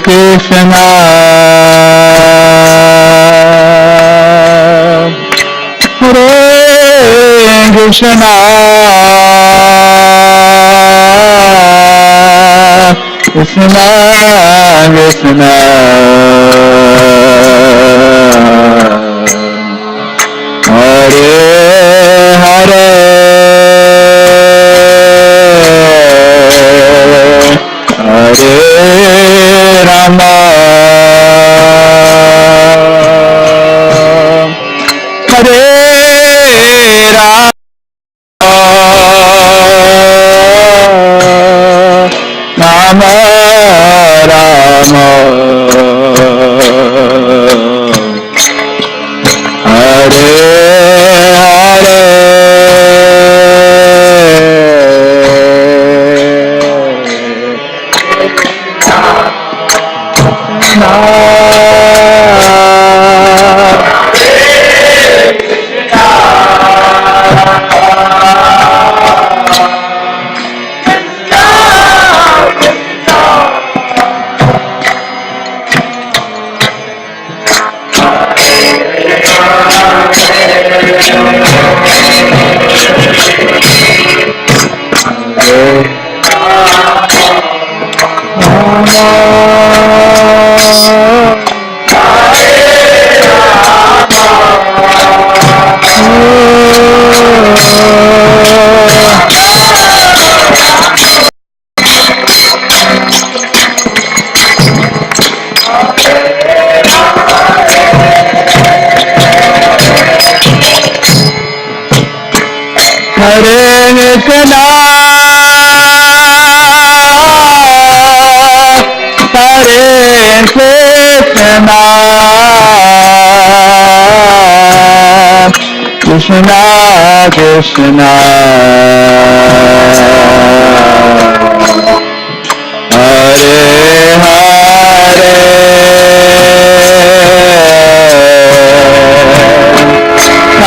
Krishna, Hare Krishna, Krishna Krishna, Hare Hare, Hare Rama, Hare Rama, Rama Rama, Hare Hare, Hare Krishna, Hare Krishna, Krishna Krishna, Hare Hare,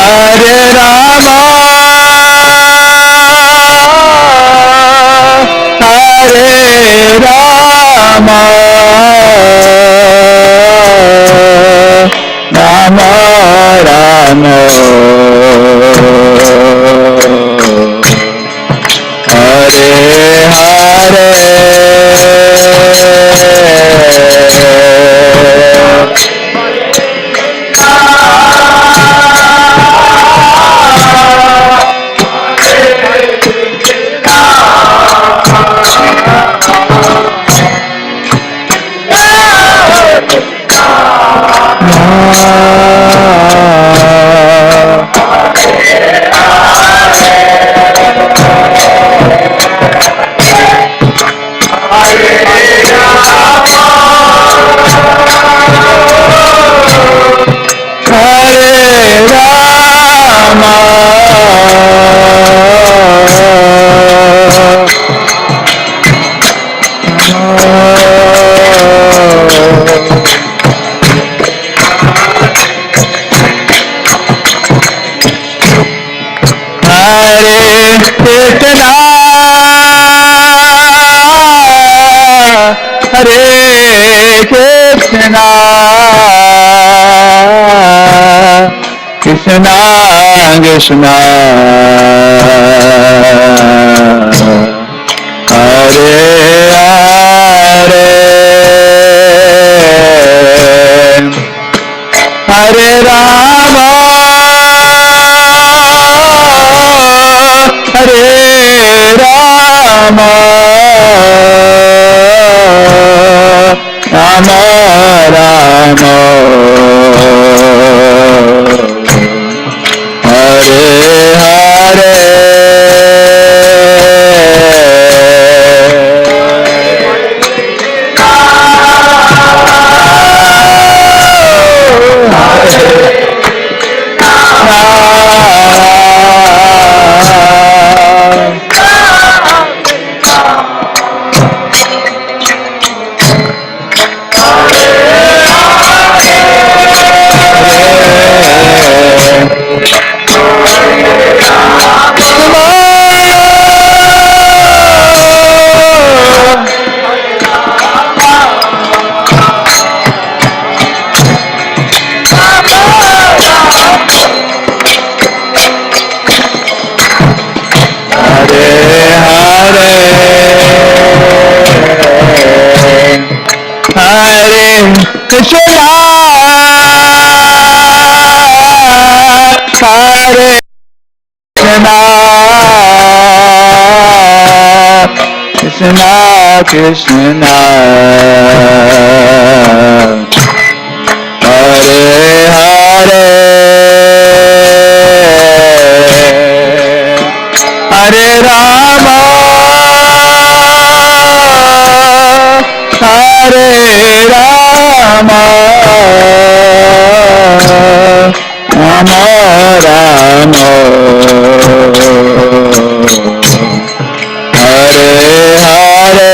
Hare Rama, Hare Rama, Rama Rama, Hare Krishna Krishna, Hare Hare, Hare Rama, Hare Rama, Rama Rama, Hare Hare, Krishna Krishna Hare Hare Hare Rama Hare Rama Rama Rama Hare Hare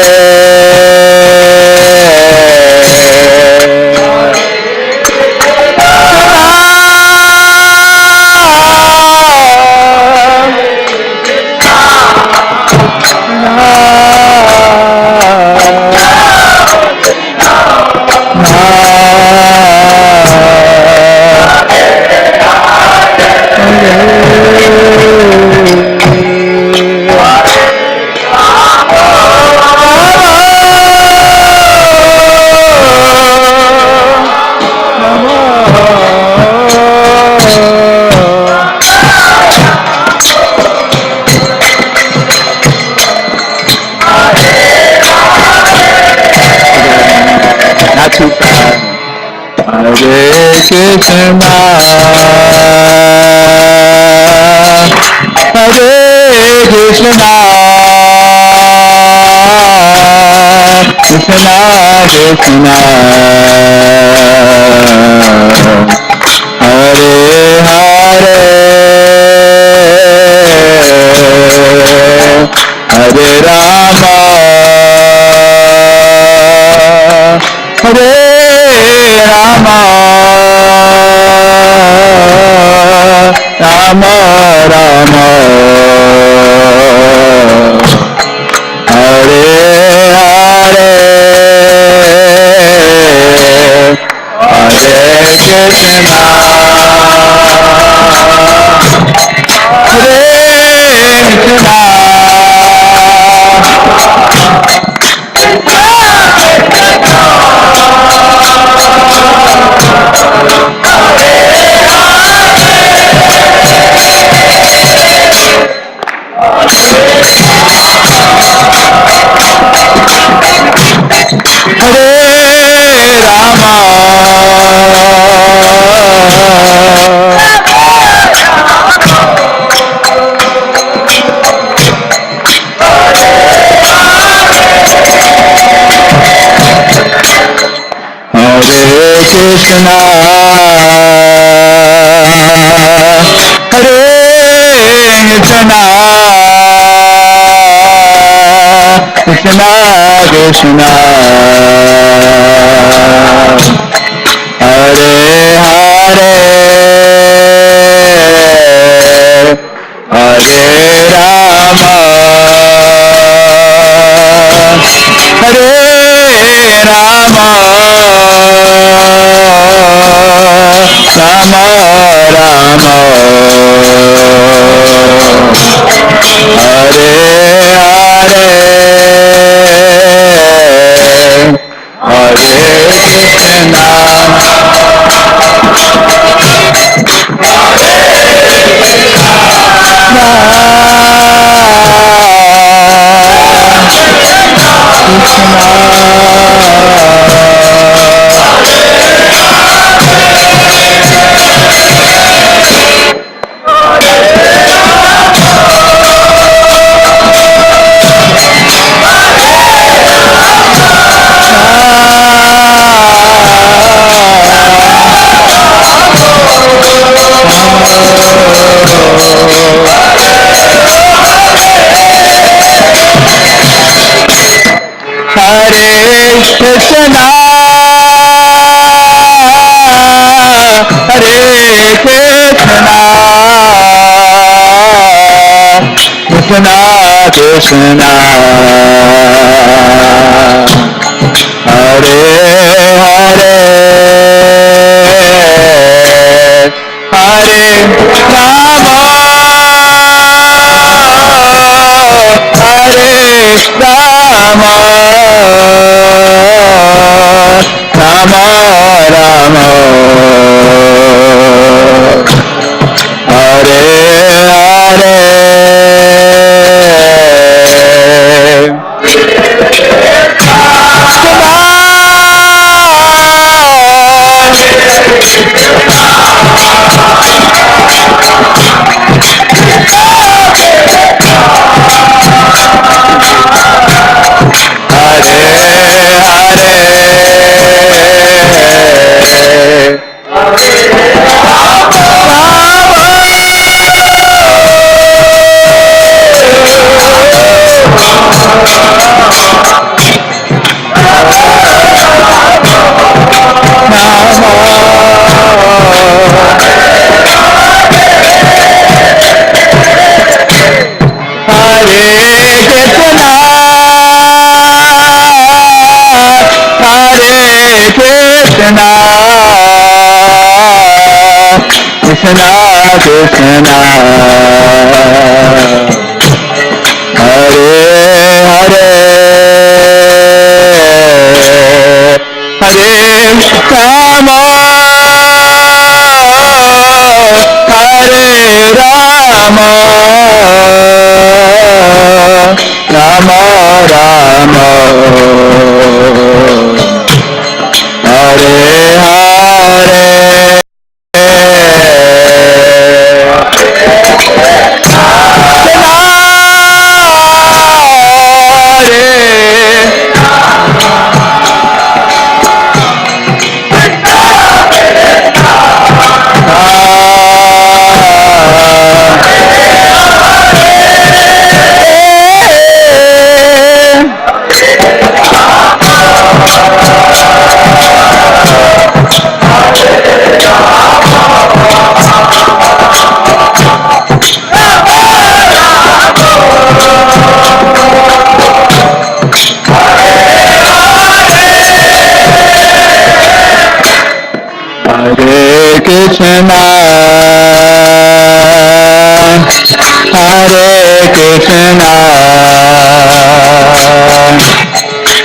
Not too fast. Hare Krishna, Hare Krishna, Krishna Krishna, Hare Hare, Hare Rama, Hare Rama, Rama Rama, Hare Hare, Hare Krishna, Hare Krishna. Hare Rama, Hare Krishna, Hare Krishna, Krishna Krishna, Hare Hare, Hare Rama, Hare Rama, Rama Rama, Hare Hare, Hare Krishna, Hare Krishna, Hare Krishna, Krishna Krishna, Hare Hare, Hare Rama, Hare Rama, Rama Rama, Hare Hare, Krishna, Krishna Hare Hare, Hare Rama, Hare Rama, Rama Rama, Hare Hare. Hare Krishna, Hare Krishna,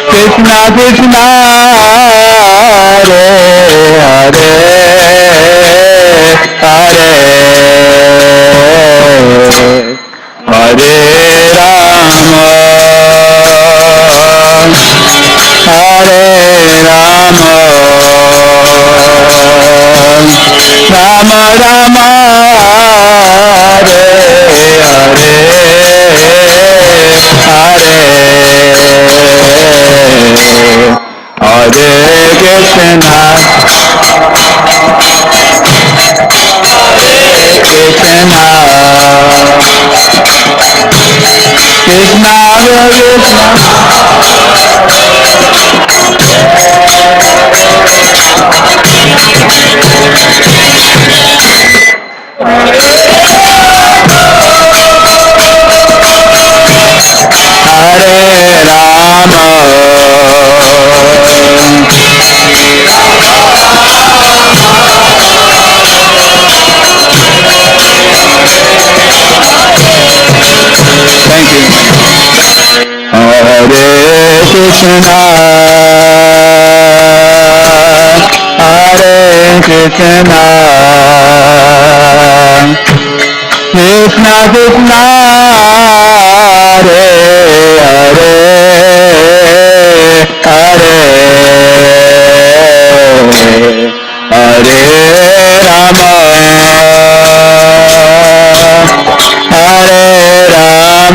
Krishna Krishna, Hare Hare, Hare Hare Rama, Hare Rama, Rama Rama, Hare Hare, Hare Hare Krishna, Krishna Krishna Hare Rama, thank you. Hare Krishna, Hare Krishna, Krishna Krishna, Hare Hare, Hare Hare Rama, Hare Rama,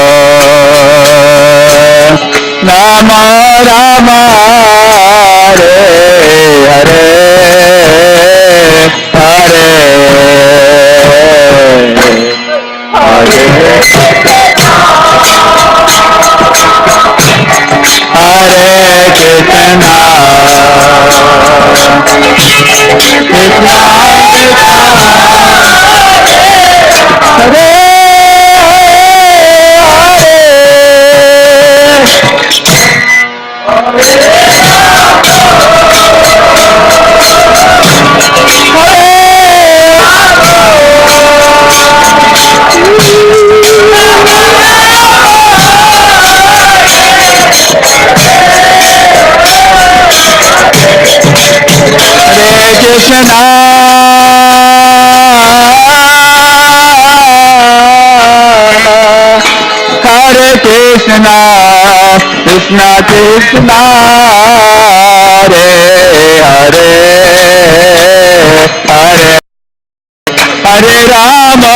Rama Rama, Hare Hare, Hare Hare Krishna, Krishna Hare Krishna, Hare Krishna, Krishna Krishna, Hare Hare, Hare Hare Rama,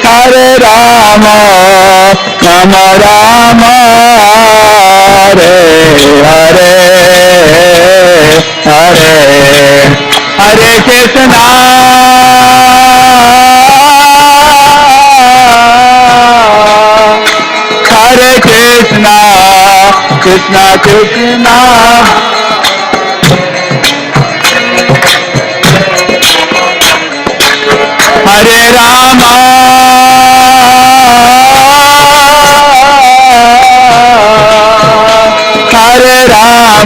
Hare Rama, Rama Rama, Hare Hare, Hare Hare Krishna, Hare Krishna, Krishna Krishna, Hare Rama, Hare Rama,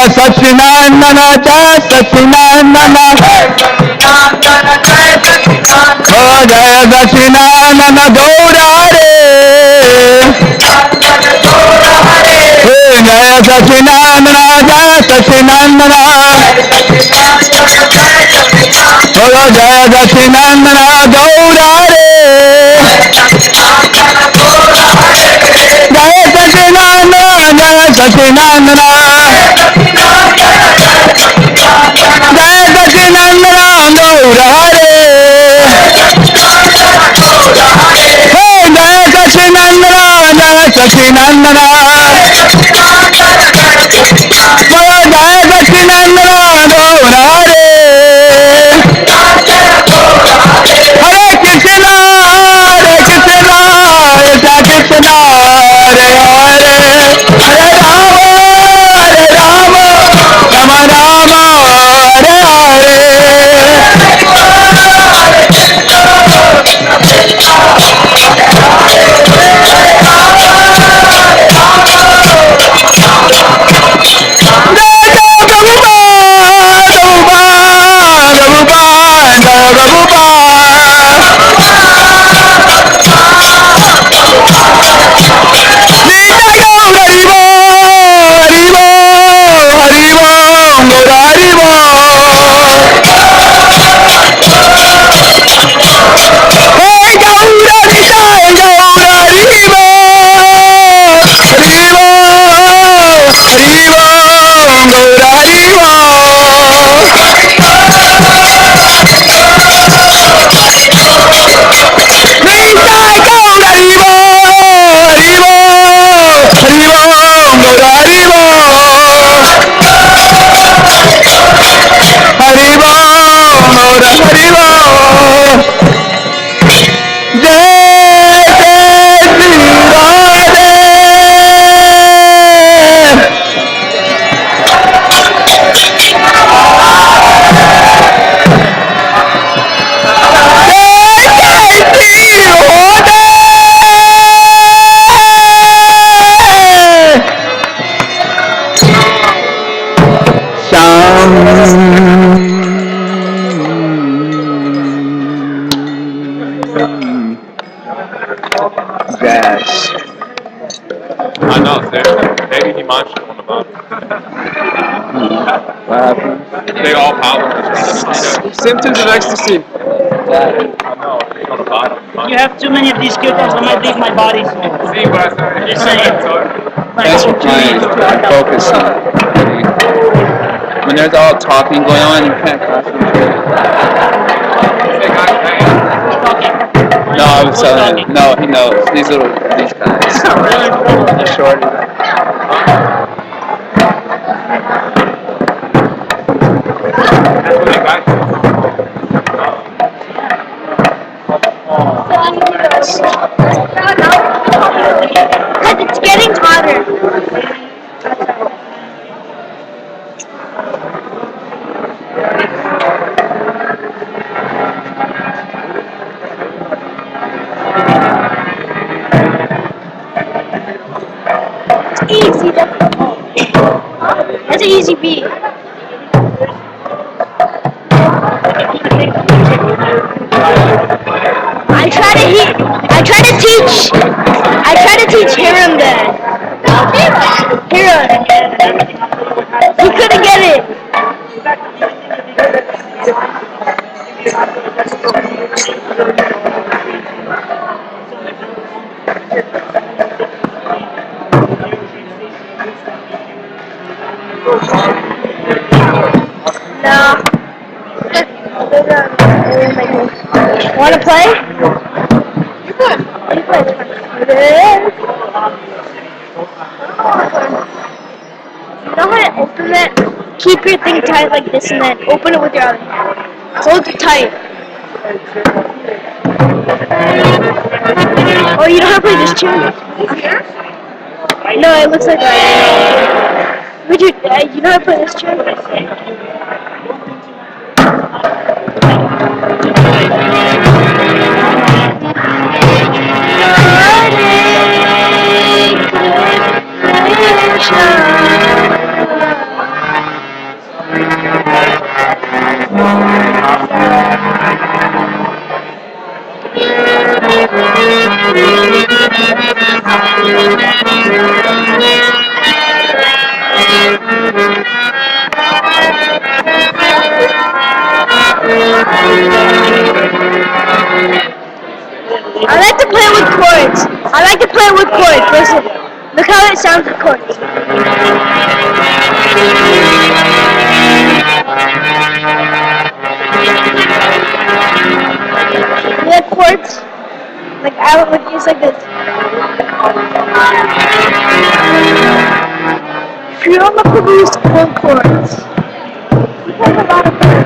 Sachinandana Jaya Sachinandana Oh Jaya Sachinandana Gaura Hare Hey Jaya Sachinandana Jaya Sachinandana Oh Jaya Sachinandana Gaura Hare Jaya Sachinandana Jaya Sachinandana Jaya Sachinandana Gaura Hare Hey Jaya Sachinandana Jaya Sachinandana Jaya Sachinandana Gaura Hare Hare Krishna Hare Krishna Krishna Krishna Hare Hare Hare Rama Rama Rama Hare Hare Yes. I know, seriously. Maybe he munched on the bottom. What happened? They all power was Symptoms of ecstasy. I know, it's on the bottom. You have too many of these good ones. I might leave my body. See what I said? Just saying. Thanks for playing. Focus on. When there's all talking going on, you can't concentrate. No, I was telling him. No, he knows. These guys. They're short. Because it's getting hotter. It's easy. That's an easy beat. I try to teach Hiram that. Hiram. He couldn't get it. No. Want to play? You play. You know how to open that? Keep your thing tight like this and then open it with your other hand. Hold it tight. Oh, you don't have to play this tune? No, it looks like that. Would you know how to play this tune? I like to play with chords. I like to play with chords. Listen. Look how it sounds with chords. You like chords? Like I would like just like this. If you don't look at these chords, he has a lot of chords.